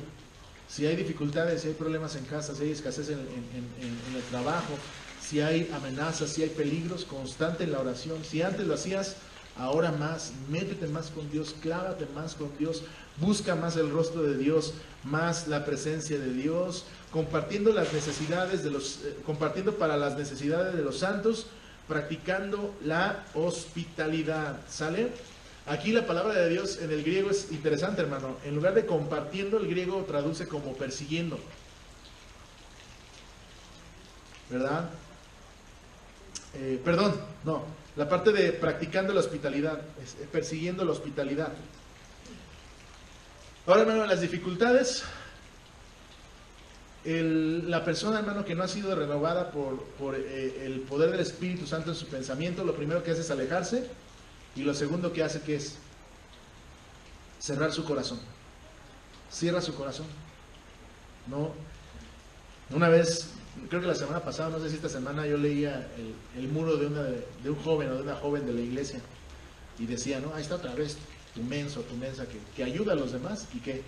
Si hay dificultades, si hay problemas en casa, si hay escasez en el trabajo, si hay amenazas, si hay peligros, constante en la oración. Si antes lo hacías, ahora más, métete más con Dios, clávate más con Dios, busca más el rostro de Dios, más la presencia de Dios, compartiendo para las necesidades de los santos, practicando la hospitalidad. ¿Sale? Aquí la palabra de Dios en el griego es interesante, hermano. En lugar de compartiendo, el griego traduce como persiguiendo, ¿verdad? La parte de practicando la hospitalidad, persiguiendo la hospitalidad. Ahora, hermano, las dificultades, la persona, hermano, que no ha sido renovada por el poder del Espíritu Santo en su pensamiento, lo primero que hace es alejarse, y lo segundo que hace, ¿qué es? Cerrar su corazón. Cierra su corazón, ¿no? Una vez, creo que la semana pasada, no sé si esta semana, yo leía el muro de un joven o de una joven de la iglesia, y decía, ¿no? Ahí está otra vez tu mensa que ayuda a los demás, ¿y qué?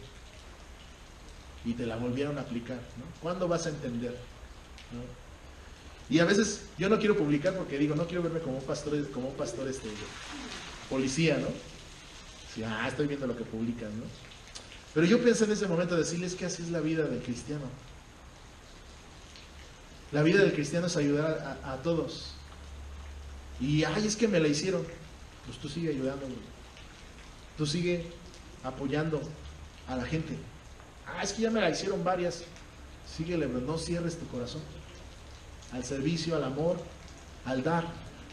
Y te la volvieron a aplicar, ¿no? ¿Cuándo vas a entender? ¿No? Y a veces yo no quiero publicar porque digo, no quiero verme como un pastor policía, ¿no? Sí, estoy viendo lo que publican, ¿no? Pero yo pensé en ese momento decirles que así es la vida del cristiano. La vida del cristiano es ayudar a todos. Y, es que me la hicieron. Pues tú sigue ayudando, tú sigue apoyando a la gente. Es que ya me la hicieron varias. Síguele, bro. No cierres tu corazón al servicio, al amor, al dar.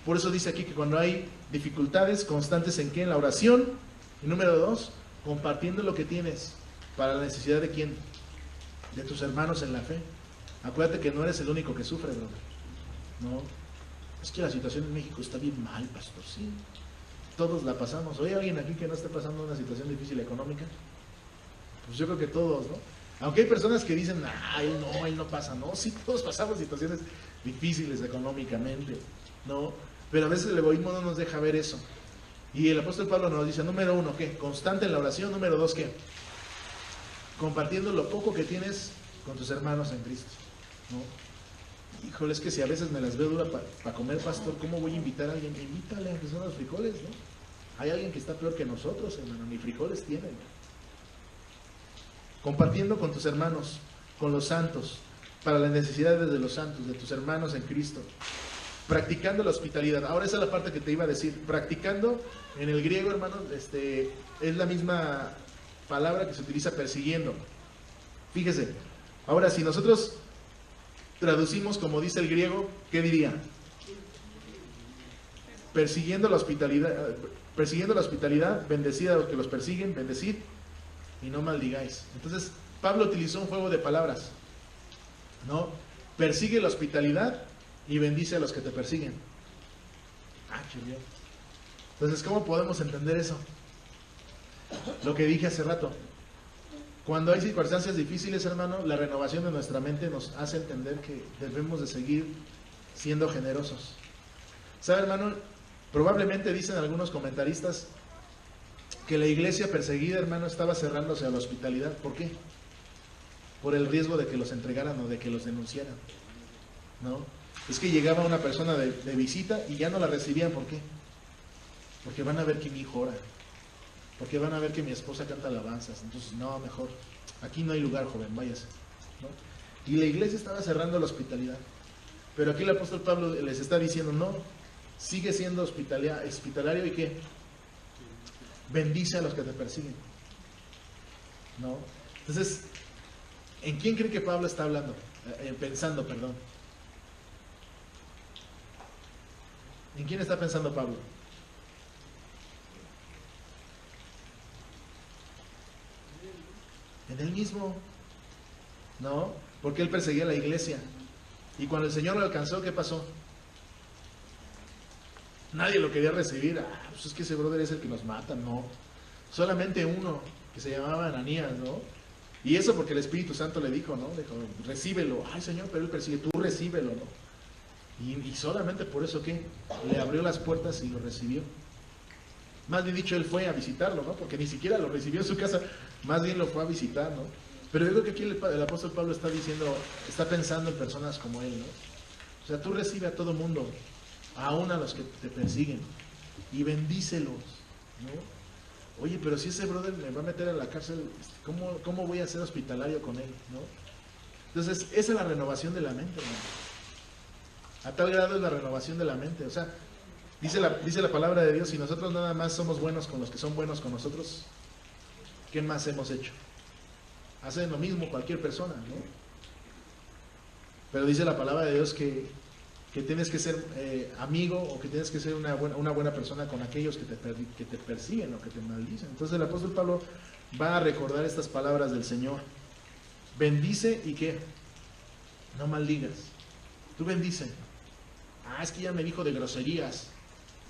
Por eso dice aquí que cuando hay dificultades, constantes en qué, en la oración. Y número 2, compartiendo lo que tienes para la necesidad de quién, de tus hermanos en la fe. Acuérdate que no eres el único que sufre, brother. No, es que la situación en México está bien mal, pastor. Sí, todos la pasamos. ¿Hay alguien aquí que no esté pasando una situación difícil económica? Pues yo creo que todos, ¿no? Aunque hay personas que dicen, él no pasa. No, sí, todos pasamos situaciones difíciles económicamente, ¿no? Pero a veces el egoísmo no nos deja ver eso. Y el apóstol Pablo nos dice, número 1, ¿qué? Constante en la oración. Número 2, ¿qué? Compartiendo lo poco que tienes con tus hermanos en Cristo, ¿no? Híjole, es que si a veces me las veo dura para comer, pastor, ¿cómo voy a invitar a alguien? Invítale a que son los frijoles, ¿no? Hay alguien que está peor que nosotros, hermano, ni frijoles tienen. Compartiendo con tus hermanos, con los santos, para las necesidades de los santos, de tus hermanos en Cristo. Practicando la hospitalidad. Ahora esa es la parte que te iba a decir. Practicando, en el griego, hermano, es la misma palabra que se utiliza persiguiendo. Fíjese, ahora si nosotros traducimos como dice el griego, ¿qué diría? Persiguiendo la hospitalidad, bendecid a los que los persiguen, bendecid y no maldigáis. Entonces, Pablo utilizó un juego de palabras, ¿no? Persigue la hospitalidad y bendice a los que te persiguen. Qué bien. Entonces, ¿cómo podemos entender eso? Lo que dije hace rato. Cuando hay circunstancias difíciles, hermano, la renovación de nuestra mente nos hace entender que debemos de seguir siendo generosos. ¿Sabe, hermano? Probablemente dicen algunos comentaristas que la iglesia perseguida, hermano, estaba cerrándose a la hospitalidad. ¿Por qué? Por el riesgo de que los entregaran o de que los denunciaran, ¿no? Es que llegaba una persona de visita y ya no la recibían. ¿Por qué? Porque van a ver que mi hijo ora, porque van a ver que mi esposa canta alabanzas. Entonces, no, mejor, aquí no hay lugar, joven, váyase, ¿no? Y la iglesia estaba cerrando la hospitalidad. Pero aquí el apóstol Pablo les está diciendo, no, sigue siendo hospitalario y ¿qué? Bendice a los que te persiguen, ¿no? Entonces, ¿en quién cree que Pablo está hablando? Pensando, perdón. ¿En quién está pensando Pablo? En él mismo, ¿no? Porque él perseguía a la iglesia. Y cuando el Señor lo alcanzó, ¿qué pasó? Nadie lo quería recibir. Pues es que ese brother es el que nos mata, ¿no? Solamente uno, que se llamaba Ananías, ¿no? Y eso porque el Espíritu Santo le dijo, ¿no? Dijo, recíbelo. Ay, Señor, pero él persigue, tú recíbelo, ¿no? Y solamente por eso, ¿qué? Le abrió las puertas y lo recibió. Más bien dicho, él fue a visitarlo, ¿no? Porque ni siquiera lo recibió en su casa, más bien lo fue a visitar, ¿no? Pero yo creo que aquí el apóstol Pablo está diciendo, está pensando en personas como él, ¿no? O sea, tú recibe a todo mundo, aún a los que te persiguen, y bendícelos, ¿no? Oye, pero si ese brother me va a meter a la cárcel, ¿cómo voy a ser hospitalario con él, ¿no? Entonces, esa es la renovación de la mente, hermano. A tal grado es la renovación de la mente. O sea, dice la palabra de Dios, si nosotros nada más somos buenos con los que son buenos con nosotros, ¿qué más hemos hecho? Hacen lo mismo cualquier persona, ¿no? Pero dice la palabra de Dios que tienes que ser amigo o que tienes que ser una buena persona con aquellos que te persiguen o que te maldicen. Entonces el apóstol Pablo va a recordar estas palabras del Señor. Bendice y ¿qué? No maldigas. Tú bendice. Es que ya me dijo de groserías.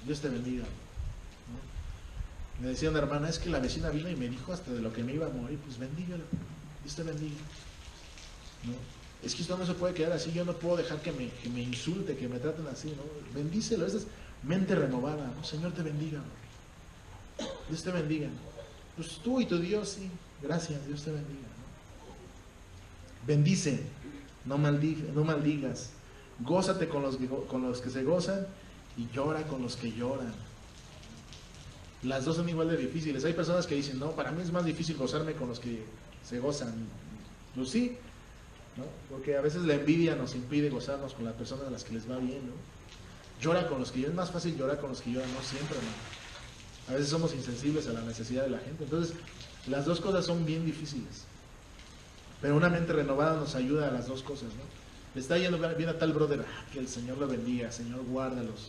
Dios te bendiga, ¿no? Me decía una hermana, es que la vecina vino y me dijo hasta de lo que me iba a morir. Pues bendígalo, Dios te bendiga, ¿no? Es que esto no se puede quedar así. Yo no puedo dejar que me insulte, que me traten así, ¿no? Bendícelo. Esa es mente renovada, ¿no? Señor te bendiga, ¿no? Dios te bendiga. Pues tú y tu Dios, sí. Gracias, Dios te bendiga, ¿no? Bendice, no maldigas. Gózate con los que se gozan y llora con los que lloran. Las dos son igual de difíciles. Hay personas que dicen, no, para mí es más difícil gozarme con los que se gozan. Pues sí, ¿no? Porque a veces la envidia nos impide gozarnos con las personas a las que les va bien, ¿no? Llora con los que lloran. Es más fácil llorar con los que lloran, no siempre, ¿no? A veces somos insensibles a la necesidad de la gente. Entonces, las dos cosas son bien difíciles. Pero una mente renovada nos ayuda a las dos cosas, ¿no? Le está yendo bien a tal brother, que el Señor lo bendiga, Señor, guárdalos,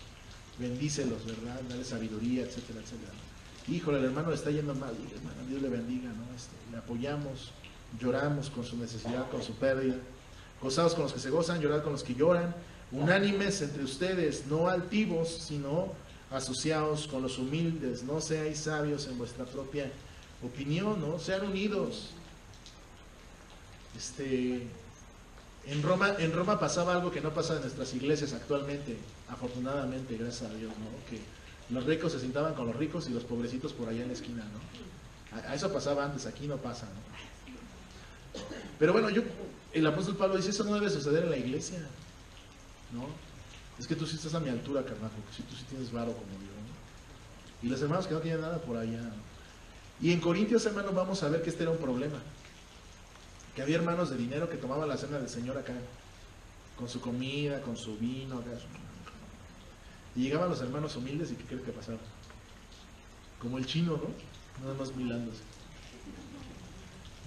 bendícelos, ¿verdad? Dale sabiduría, etcétera, etcétera. Híjole, el hermano le está yendo mal, hermano, Dios le bendiga, ¿no? Le apoyamos, lloramos con su necesidad, con su pérdida, gozados con los que se gozan, llorar con los que lloran, unánimes entre ustedes, no altivos, sino asociados con los humildes, no seáis sabios en vuestra propia opinión, ¿no? Sean unidos. En Roma pasaba algo que no pasa en nuestras iglesias actualmente, afortunadamente, gracias a Dios, ¿no? Que los ricos se sentaban con los ricos y los pobrecitos por allá en la esquina, ¿no? A eso pasaba antes, aquí no pasa, ¿no? Pero bueno, el apóstol Pablo dice, eso no debe suceder en la iglesia, ¿no? Es que tú sí estás a mi altura, carnal, porque si tú sí tienes varo como yo, ¿no? Y los hermanos que no tienen nada por allá, ¿no? Y en Corintios, hermanos, vamos a ver que este era un problema. Que había hermanos de dinero que tomaban la cena del Señor acá, con su comida, con su vino, acá. Y llegaban los hermanos humildes y ¿qué creen que pasaba? Como el chino, ¿no? Nada más mirándose,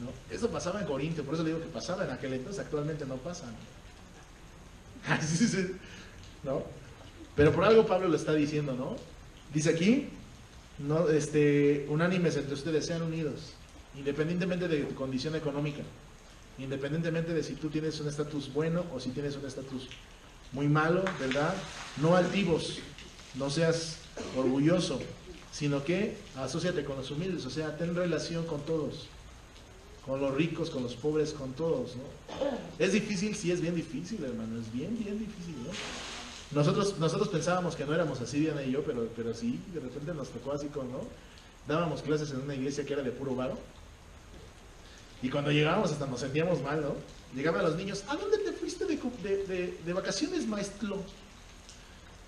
¿no? Eso pasaba en Corintio, por eso le digo que pasaba en aquel entonces, actualmente no pasa, ¿no? Sí, ¿no? Pero por algo Pablo lo está diciendo, ¿no? Dice aquí, no, unánimes entre ustedes, sean unidos, independientemente de tu condición económica, independientemente de si tú tienes un estatus bueno o si tienes un estatus muy malo, ¿verdad? No altivos, no seas orgulloso, sino que asóciate con los humildes, o sea, ten relación con todos, con los ricos, con los pobres, con todos, ¿no? Es difícil, sí, es bien difícil, hermano, es bien difícil, ¿no? Nosotros pensábamos que no éramos así, Diana y yo, pero sí, de repente nos tocó así con, ¿no? Dábamos clases en una iglesia que era de puro varo, y cuando llegábamos hasta nos sentíamos mal, ¿no? Llegaban los niños, ¿a dónde te fuiste de vacaciones, maestro?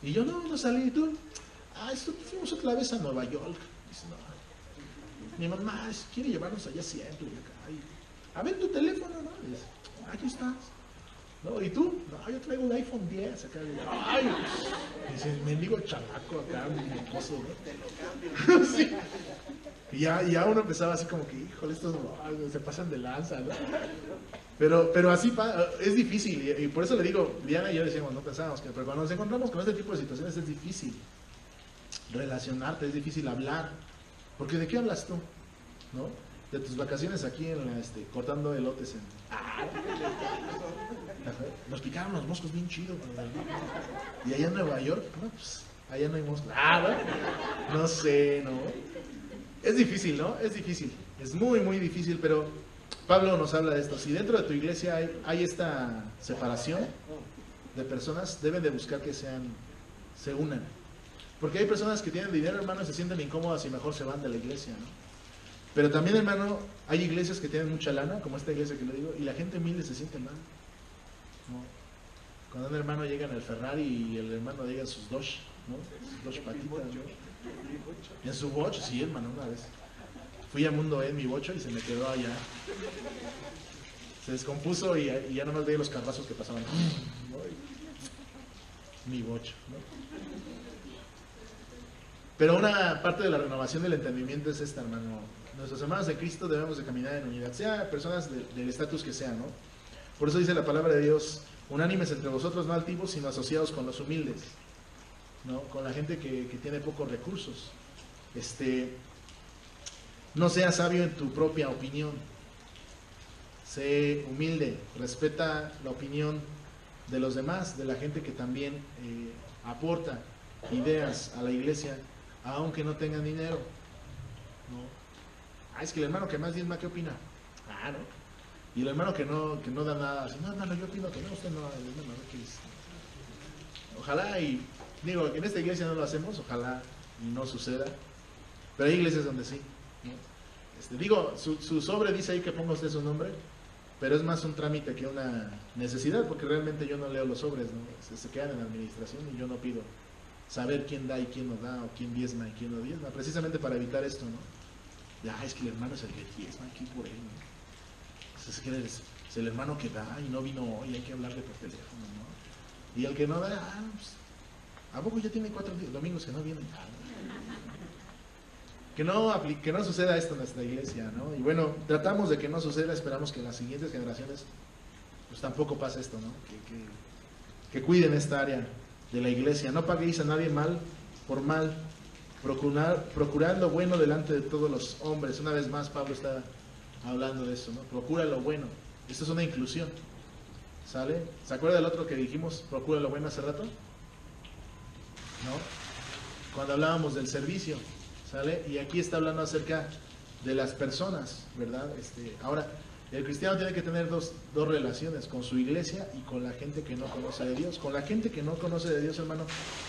Y yo, no salí, ¿y tú? Fuimos otra vez a Nueva York. Dice, no, mi mamá quiere llevarnos allá siempre. A ver tu teléfono, ¿no? Y dice, aquí estás. ¿No? ¿Y tú? No, yo traigo un iPhone 10 acá. Ay, dice, mendigo chamaco acá, mi esposo, ¿no? Te lo cambio. Sí. Y ya uno empezaba así como que, híjole, estos se pasan de lanza, ¿no? Pero así es difícil, y por eso le digo, Diana y yo decíamos, no pensábamos pero cuando nos encontramos con este tipo de situaciones es difícil relacionarte, es difícil hablar, porque ¿de qué hablas tú? ¿No? De tus vacaciones aquí cortando elotes nos picaron los moscos bien chido, ¿no? Y allá en Nueva York, no, pues allá no hay moscos, no sé, ¿no? Es difícil, ¿no? Es difícil, es muy difícil, pero Pablo nos habla de esto. Si dentro de tu iglesia hay esta separación de personas, deben de buscar que se unan. Porque hay personas que tienen dinero, hermano, y se sienten incómodas y mejor se van de la iglesia, ¿no? Pero también, hermano, hay iglesias que tienen mucha lana, como esta iglesia que le digo, y la gente humilde se siente mal, ¿no? Cuando un hermano llega en el Ferrari y el hermano llega en sus Dodge, ¿no? Sus Dodge patitas, ¿no? En su bocho, sí, hermano, una vez. Fui a Mundo en mi bocho y se me quedó allá. Se descompuso y ya nomás veía los carrazos que pasaban. Mi bocho, ¿no? Pero una parte de la renovación del entendimiento es esta, hermano. Nuestros hermanos de Cristo debemos de caminar en unidad, sea personas del estatus que sean, ¿no? Por eso dice la palabra de Dios, unánimes entre vosotros, no altivos, sino asociados con los humildes, ¿no? Con la gente que tiene pocos recursos. No seas sabio en tu propia opinión. Sé humilde, respeta la opinión de los demás, de la gente que también aporta ideas a la iglesia, aunque no tengan dinero, ¿no? Es que el hermano que más diezma, ¿qué opina? ¿No? Y el hermano que no da nada, dice, no, hermano, yo opino que no, usted no, hermano, ¿qué es? Ojalá y, digo, que en esta iglesia no lo hacemos, ojalá y no suceda, pero hay iglesias donde sí, ¿no? Digo, su sobre dice ahí que ponga usted su nombre, pero es más un trámite que una necesidad, porque realmente yo no leo los sobres, ¿no? Se quedan en la administración y yo no pido saber quién da y quién no da, o quién diezma y quién no diezma, precisamente para evitar esto, ¿no? Es que el hermano es el que diezma aquí por él, ¿no? Es el hermano que da y no vino hoy, hay que hablarle por teléfono, ¿no? Y el que no da, pues, ¿a poco ya tiene 4 domingos que no viene? que no suceda esto en nuestra iglesia, ¿no? Y bueno, tratamos de que no suceda, esperamos que en las siguientes generaciones pues tampoco pase esto, ¿no? Que cuiden esta área de la iglesia. No paguéis a nadie mal por mal, procurad lo bueno delante de todos los hombres. Una vez más Pablo está hablando de eso, ¿no? Procura lo bueno. Esto es una inclusión, ¿sale? ¿Se acuerda del otro que dijimos, procura lo bueno hace rato? ¿No? Cuando hablábamos del servicio, ¿sale? Y aquí está hablando acerca de las personas, ¿verdad? Ahora, el cristiano tiene que tener dos relaciones, con su iglesia y con la gente que no conoce de Dios. Con la gente que no conoce de Dios, hermano,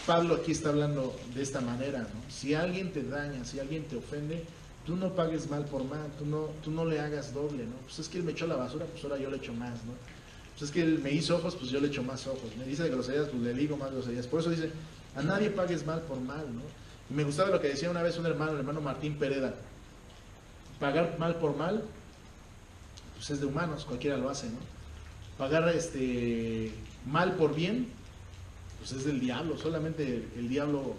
Pablo aquí está hablando de esta manera, ¿no? Si alguien te daña, si alguien te ofende, tú no pagues mal por mal, tú no le hagas doble, ¿no? Pues es que él me echó la basura, pues ahora yo le echo más, ¿no? Pues es que él me hizo ojos, pues yo le echo más ojos. Me dice de groserías, pues le digo más groserías. Por eso dice, a nadie pagues mal por mal, ¿no? Y me gustaba lo que decía una vez un hermano, el hermano Martín Pereda. Pagar mal por mal, pues es de humanos, cualquiera lo hace, ¿no? Pagar mal por bien, pues es del diablo. Solamente el diablo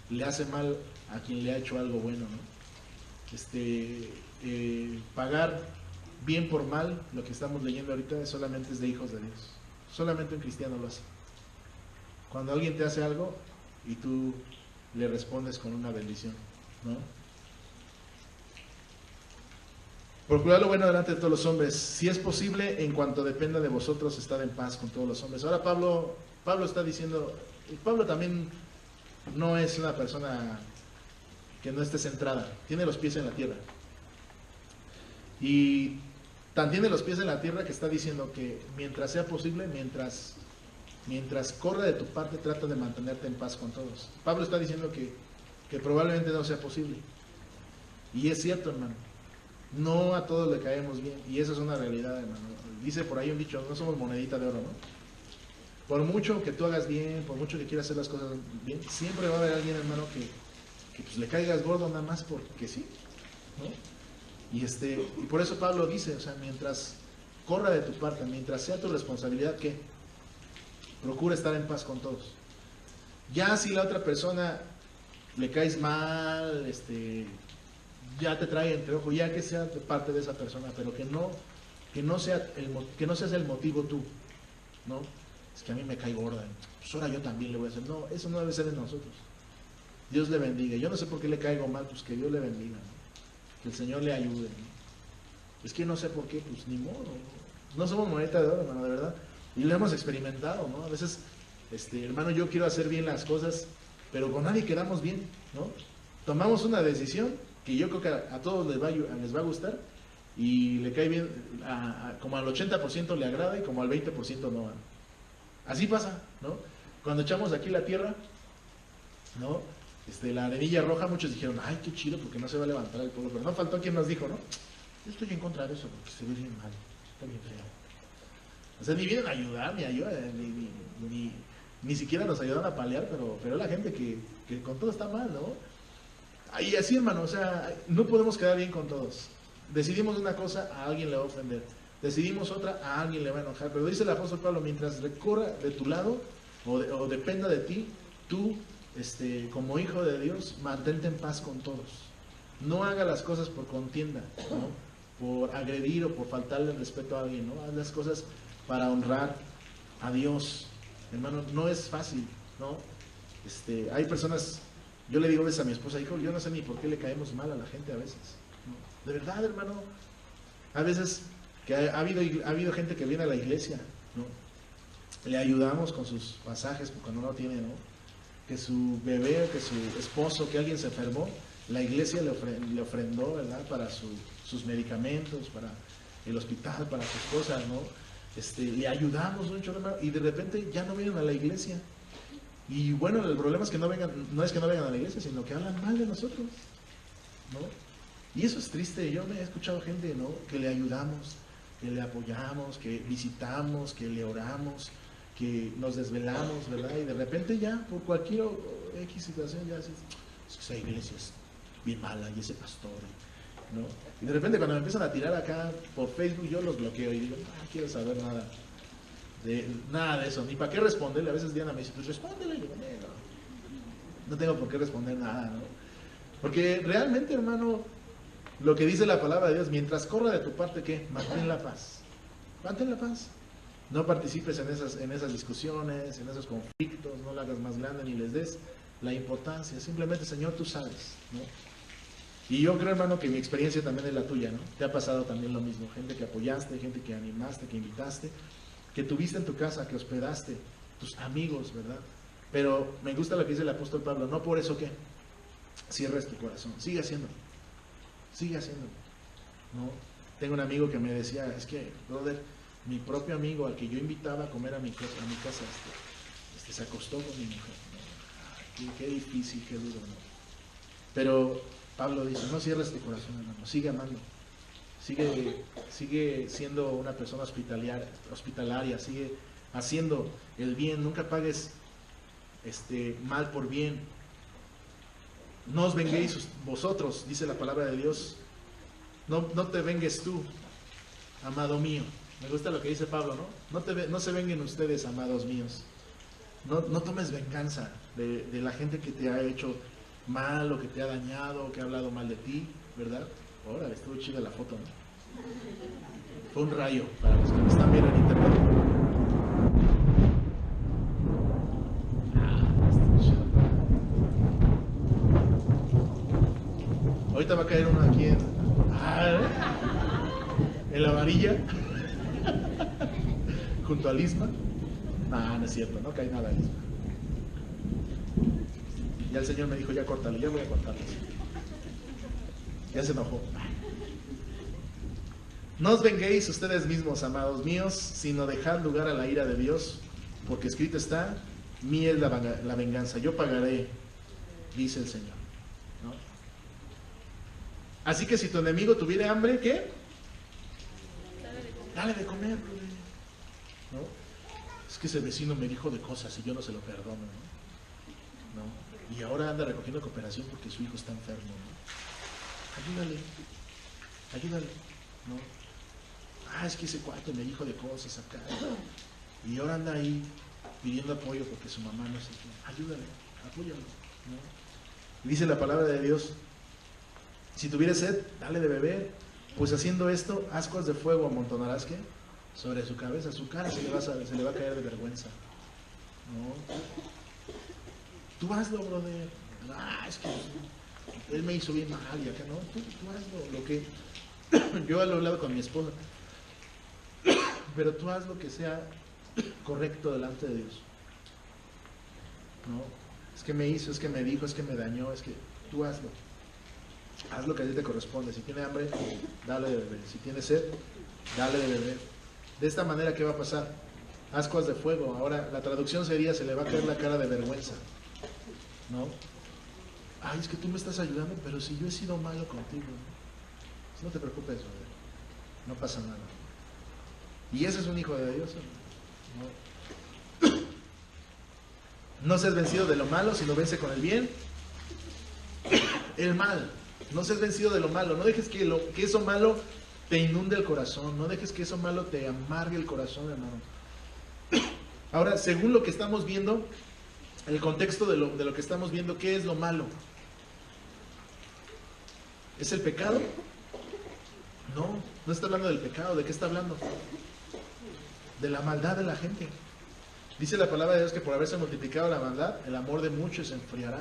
le hace mal a quien le ha hecho algo bueno, ¿no? Pagar bien por mal, lo que estamos leyendo ahorita, solamente es de hijos de Dios. Solamente un cristiano lo hace. Cuando alguien te hace algo y tú le respondes con una bendición, ¿no? Procurad lo bueno delante de todos los hombres, si es posible, en cuanto dependa de vosotros, estad en paz con todos los hombres. Ahora Pablo está diciendo, Pablo también no es una persona que no esté centrada, tiene los pies en la tierra. Y tan tiene los pies en la tierra que está diciendo que mientras sea posible, mientras corra de tu parte, trata de mantenerte en paz con todos. Pablo está diciendo que probablemente no sea posible. Y es cierto, hermano. No a todos le caemos bien. Y eso es una realidad, hermano. Dice por ahí un dicho, no somos monedita de oro, ¿no? Por mucho que tú hagas bien, por mucho que quieras hacer las cosas bien, siempre va a haber alguien, hermano, que pues le caigas gordo nada más porque sí, ¿no? Y por eso Pablo dice, o sea, mientras corra de tu parte, mientras sea tu responsabilidad, ¿qué? Procura estar en paz con todos. Ya si la otra persona le caes mal, ya te trae entre ojo, ya que sea de parte de esa persona, pero que no seas el motivo tú, ¿no? Es que a mí me cae gorda, pues ahora yo también le voy a hacer. No, eso no debe ser de nosotros. Dios le bendiga. Yo no sé por qué le caigo mal, pues que Dios le bendiga, ¿no? Que el Señor le ayude, ¿no? Es que no sé por qué, pues ni modo, ¿no? No somos monedita de oro, hermano, de verdad. Y lo hemos experimentado, ¿no? A veces, hermano, yo quiero hacer bien las cosas, pero con nadie quedamos bien, ¿no? Tomamos una decisión que yo creo que a todos les va a gustar y le cae bien, como al 80% le agrada y como al 20% no. Así pasa, ¿no? Cuando echamos aquí la tierra, ¿no? La arenilla roja, muchos dijeron, ay, qué chido, porque no se va a levantar el pueblo, pero no faltó quien nos dijo, ¿no? Yo estoy en contra de eso, porque se ve bien mal, está bien feo. O sea, ni vienen a ayudar, ni ayudan, ni siquiera nos ayudan a paliar, pero la gente que con todo está mal, ¿no? Y así, hermano, o sea, no podemos quedar bien con todos. Decidimos una cosa, a alguien le va a ofender. Decidimos otra, a alguien le va a enojar. Pero dice el apóstol Pablo, mientras recorra de tu lado o dependa de ti, tú, como hijo de Dios, mantente en paz con todos. No haga las cosas por contienda, ¿no? Por agredir o por faltarle el respeto a alguien, ¿no? Haz las cosas para honrar a Dios. Hermano, no es fácil, ¿no? Hay personas... Yo le digo a veces a mi esposa, hijo, yo no sé ni por qué le caemos mal a la gente a veces, ¿no? De verdad, hermano. A veces que ha habido gente que viene a la iglesia, ¿no? Le ayudamos con sus pasajes cuando no tiene, ¿no? Que su bebé, que su esposo, que alguien se enfermó, la iglesia le ofrendó, ¿verdad? Para sus medicamentos, para el hospital, para sus cosas, ¿no? Le ayudamos mucho, hermano, y de repente ya no vienen a la iglesia. Y bueno, el problema es que no es que no vengan a la iglesia, sino que hablan mal de nosotros, ¿no? Y eso es triste. Yo me he escuchado gente, ¿no? Que le ayudamos, que le apoyamos, que visitamos, que le oramos, que nos desvelamos, ¿verdad? Y de repente ya, por cualquier X situación, ya dices, es que esa iglesia es bien mala y ese pastor, ¿no? Y de repente cuando me empiezan a tirar acá por Facebook, yo los bloqueo y digo, no quiero saber nada de eso, ni para qué responderle. A veces Diana me dice, pues respóndele, y digo, no tengo por qué responder nada, ¿no? Porque realmente, hermano, lo que dice la palabra de Dios, mientras corra de tu parte, ¿qué? Mantén la paz. Mantén la paz. No participes en esas discusiones, en esos conflictos, no la hagas más grande ni les des la importancia. Simplemente, Señor, tú sabes, ¿no? Y yo creo, hermano, que mi experiencia también es la tuya, ¿no? Te ha pasado también lo mismo. Gente que apoyaste, gente que animaste, que invitaste, que tuviste en tu casa, que hospedaste, tus amigos, ¿verdad? Pero me gusta lo que dice el apóstol Pablo. No por eso, ¿qué? Cierres tu corazón. Sigue haciéndolo. Sigue haciéndolo, ¿no? Tengo un amigo que me decía, es que, brother, mi propio amigo al que yo invitaba a comer a mi casa, se acostó con mi mujer, ¿no? Qué difícil, qué duro, ¿no? Pero Pablo dice, no cierres tu corazón, hermano, sigue amando, sigue siendo una persona hospitalaria, sigue haciendo el bien, nunca pagues mal por bien. No os venguéis vosotros, dice la palabra de Dios, no te vengues tú, amado mío. Me gusta lo que dice Pablo, ¿no? No se venguen ustedes, amados míos. No tomes venganza de la gente que te ha hecho mal o que te ha dañado o que ha hablado mal de ti, ¿verdad? Órale, estuvo chida la foto, ¿no? Fue un rayo para los que me están viendo en internet. Ahorita va a caer uno aquí en la varilla. Junto al Isma. No es cierto, no cae nada al Isma. Ya el Señor me dijo, ya córtale, ya voy a cortarlo. Ya se enojó. No os venguéis ustedes mismos, amados míos, sino dejad lugar a la ira de Dios, porque escrito está, mía es la venganza, yo pagaré, dice el Señor, ¿no? Así que si tu enemigo tuviera hambre, ¿qué? Dale de comer, ¿no? Es que ese vecino me dijo de cosas y yo no se lo perdono, ¿no? Y ahora anda recogiendo cooperación porque su hijo está enfermo, ¿no? Ayúdale, ¿no? Es que ese cuate me dijo de cosas acá, ¿no? Y ahora anda ahí pidiendo apoyo porque su mamá no sé qué. Ayúdale, apóyalo, ¿no? Dice la palabra de Dios, si tuviera sed, dale de beber, pues haciendo esto, ascuas de fuego amontonarás, ¿qué? Sobre su cabeza, su cara se le va a caer de vergüenza, ¿no? Tú hazlo, brother. Es que él me hizo bien mal y acá, no, tú hazlo, lo que yo lo he hablado con mi esposa, pero tú haz lo que sea correcto delante de Dios, ¿no? Es que me hizo, es que me dijo, es que me dañó, es que tú hazlo. Haz lo que a ti te corresponde. Si tiene hambre, dale de beber. Si tiene sed, dale de beber. De esta manera, ¿qué va a pasar? Ascuas de fuego. Ahora, la traducción sería, se le va a caer la cara de vergüenza, ¿no? Es que tú me estás ayudando, pero si yo he sido malo contigo, ¿no? No te preocupes, no pasa nada. Y ese es un hijo de Dios, ¿no? No seas vencido de lo malo, sino vence con el bien el mal. No seas vencido de lo malo. No dejes que eso malo te inunde el corazón. No dejes que eso malo te amargue el corazón, hermano. Ahora, según lo que estamos viendo, el contexto de lo que estamos viendo, ¿qué es lo malo? ¿Es el pecado? No está hablando del pecado. ¿De qué está hablando? De la maldad de la gente. Dice la palabra de Dios que por haberse multiplicado la maldad, el amor de muchos se enfriará.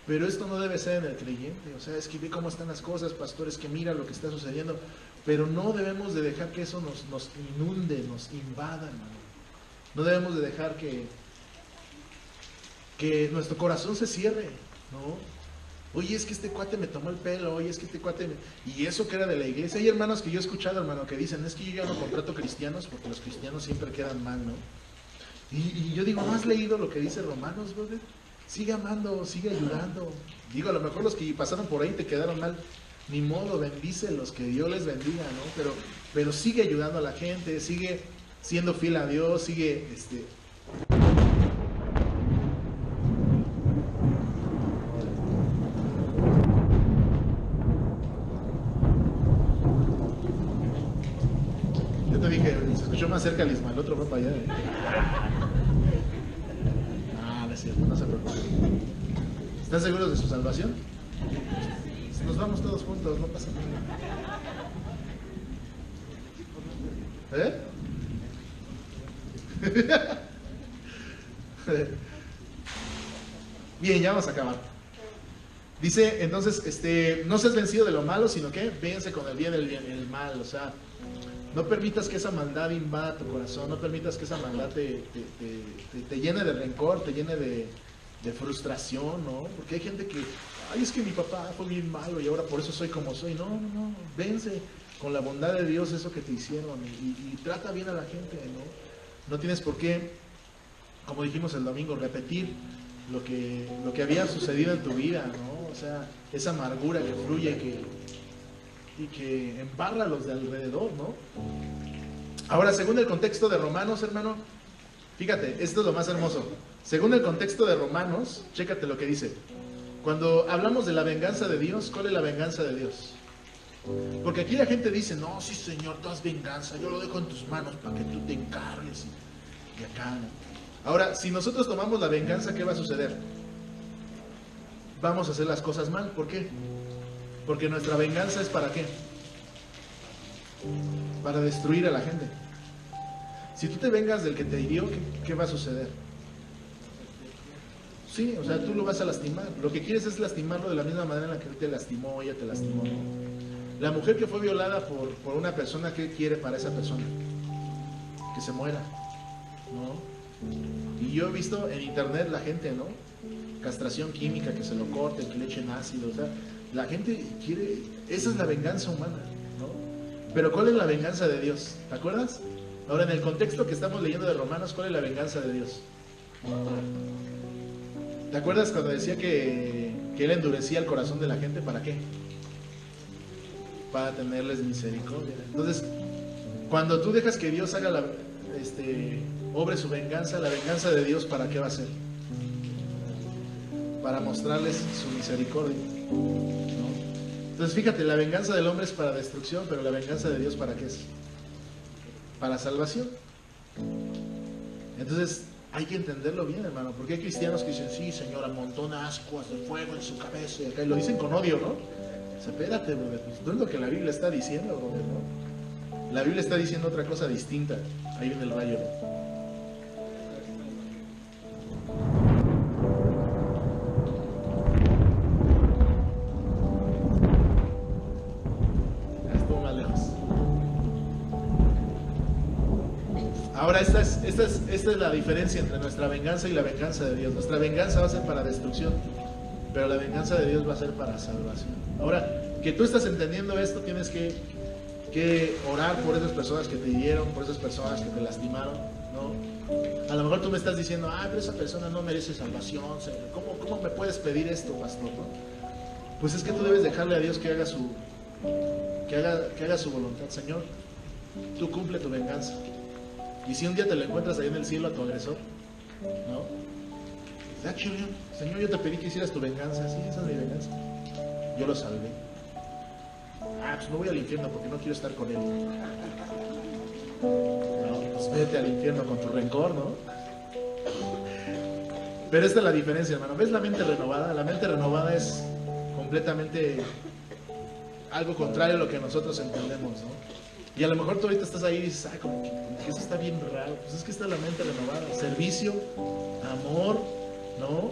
Pero esto no debe ser en el creyente. O sea, es que ve cómo están las cosas, pastores, que mira lo que está sucediendo. Pero no debemos de dejar que eso nos inunde, nos invada, hermano. No debemos de dejar que nuestro corazón se cierre, ¿no? Oye, es que este cuate me tomó el pelo, oye, es que este cuate Y eso que era de la iglesia. Hay hermanos que yo he escuchado, hermano, que dicen, es que yo ya no contrato cristianos porque los cristianos siempre quedan mal, ¿no? Y yo digo, ¿no has leído lo que dice Romanos, brother? Sigue amando, sigue ayudando. Digo, a lo mejor los que pasaron por ahí te quedaron mal. Ni modo, bendícelos, que Dios les bendiga, ¿no? Pero sigue ayudando a la gente, sigue siendo fiel a Dios, sigue Yo te dije, se escuchó más cerca el Isma, el otro fue para allá, No es cierto, no se preocupen. ¿Están seguros de su salvación? Nos vamos todos juntos, no pasa nada. Bien, ya vamos a acabar. Dice, entonces, no seas vencido de lo malo, sino que vence con el bien el mal. O sea, no permitas que esa maldad invada tu corazón, no permitas que esa maldad te llene de rencor, te llene de frustración, ¿no? Porque hay gente que, ay, es que mi papá fue bien malo y ahora por eso soy como soy. No, vence con la bondad de Dios eso que te hicieron y trata bien a la gente, ¿no? No tienes por qué, como dijimos el domingo, repetir lo que había sucedido en tu vida, ¿no? O sea, esa amargura que fluye y que embarra a los de alrededor, ¿no? Ahora, según el contexto de Romanos, hermano, fíjate, esto es lo más hermoso. Según el contexto de Romanos, chécate lo que dice. Cuando hablamos de la venganza de Dios, ¿cuál es la venganza de Dios? Porque aquí la gente dice, no, sí Señor, tú haz venganza, yo lo dejo en tus manos para que tú te encargues y acá, ¿no? Ahora, si nosotros tomamos la venganza, ¿qué va a suceder? Vamos a hacer las cosas mal. ¿Por qué? Porque nuestra venganza es ¿para qué? Para destruir a la gente. Si tú te vengas del que te hirió, ¿qué va a suceder? Sí, o sea, tú lo vas a lastimar. Lo que quieres es lastimarlo de la misma manera en la que él te lastimó, ella te lastimó. La mujer que fue violada por una persona, ¿qué quiere para esa persona? Que se muera, ¿no? Y yo he visto en internet la gente, ¿no? Castración química, que se lo corten, que le echen ácido, o sea, la gente quiere, esa es la venganza humana, ¿no? Pero ¿cuál es la venganza de Dios? ¿Te acuerdas? Ahora, en el contexto que estamos leyendo de Romanos, ¿cuál es la venganza de Dios? ¿Te acuerdas cuando decía que Él endurecía el corazón de la gente? ¿Para qué? Para tenerles misericordia. Entonces, cuando tú dejas que Dios haga obre su venganza, la venganza de Dios, ¿para qué va a ser? Para mostrarles su misericordia, ¿no? Entonces, fíjate, la venganza del hombre es para destrucción, pero la venganza de Dios, ¿para qué es? Para salvación. Entonces, hay que entenderlo bien, hermano, porque hay cristianos que dicen, sí, Señor, amontona ascuas de fuego en su cabeza, y acá, y lo dicen con odio, ¿no? O sea, espérate, brother, pues no es lo que la Biblia está diciendo, brother, ¿no? La Biblia está diciendo otra cosa distinta. Ahí viene el rayo, ¿no? Ahora, esta es la diferencia entre nuestra venganza y la venganza de Dios. Nuestra venganza va a ser para destrucción, pero la venganza de Dios va a ser para salvación. Ahora, que tú estás entendiendo esto, tienes que orar por esas personas que te hirieron, por esas personas que te lastimaron, ¿no? A lo mejor tú me estás diciendo, pero esa persona no merece salvación, Señor. ¿Cómo me puedes pedir esto, pastor? ¿No? Pues es que tú debes dejarle a Dios que haga su voluntad. Señor, tú cumple tu venganza. Y si un día te lo encuentras ahí en el cielo a tu agresor, ¿no? Señor, yo te pedí que hicieras tu venganza. Sí, esa es mi venganza. Yo lo salvé. Pues no voy al infierno porque no quiero estar con él. No, pues vete al infierno con tu rencor, ¿no? Pero esta es la diferencia, hermano. ¿Ves la mente renovada? La mente renovada es completamente algo contrario a lo que nosotros entendemos, ¿no? Y a lo mejor tú ahorita estás ahí y dices, como que eso está bien raro. Pues es que está la mente renovada. Servicio, amor, ¿no?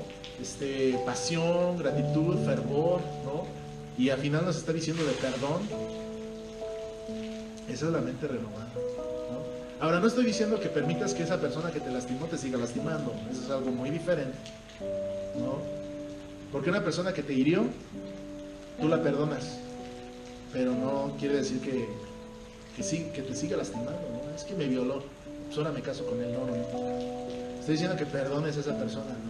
Pasión, gratitud, fervor, ¿no? Y al final nos está diciendo de perdón. Esa es la mente renovada, ¿no? Ahora, no estoy diciendo que permitas que esa persona que te lastimó te siga lastimando. Eso es algo muy diferente, ¿no? Porque una persona que te hirió, tú la perdonas. Pero no quiere decir que te siga lastimando, ¿no? Es que me violó, pues ahora me caso con él. No. Estoy diciendo que perdones a esa persona, ¿no?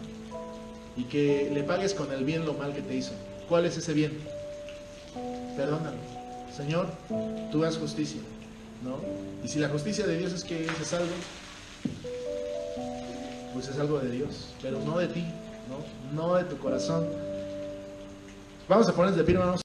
Y que le pagues con el bien lo mal que te hizo. ¿Cuál es ese bien? Perdónalo. Señor, tú haz justicia, ¿no? Y si la justicia de Dios es que se salve, pues es algo de Dios, pero no de ti, ¿no? No de tu corazón. Vamos a ponernos de pie, hermanos.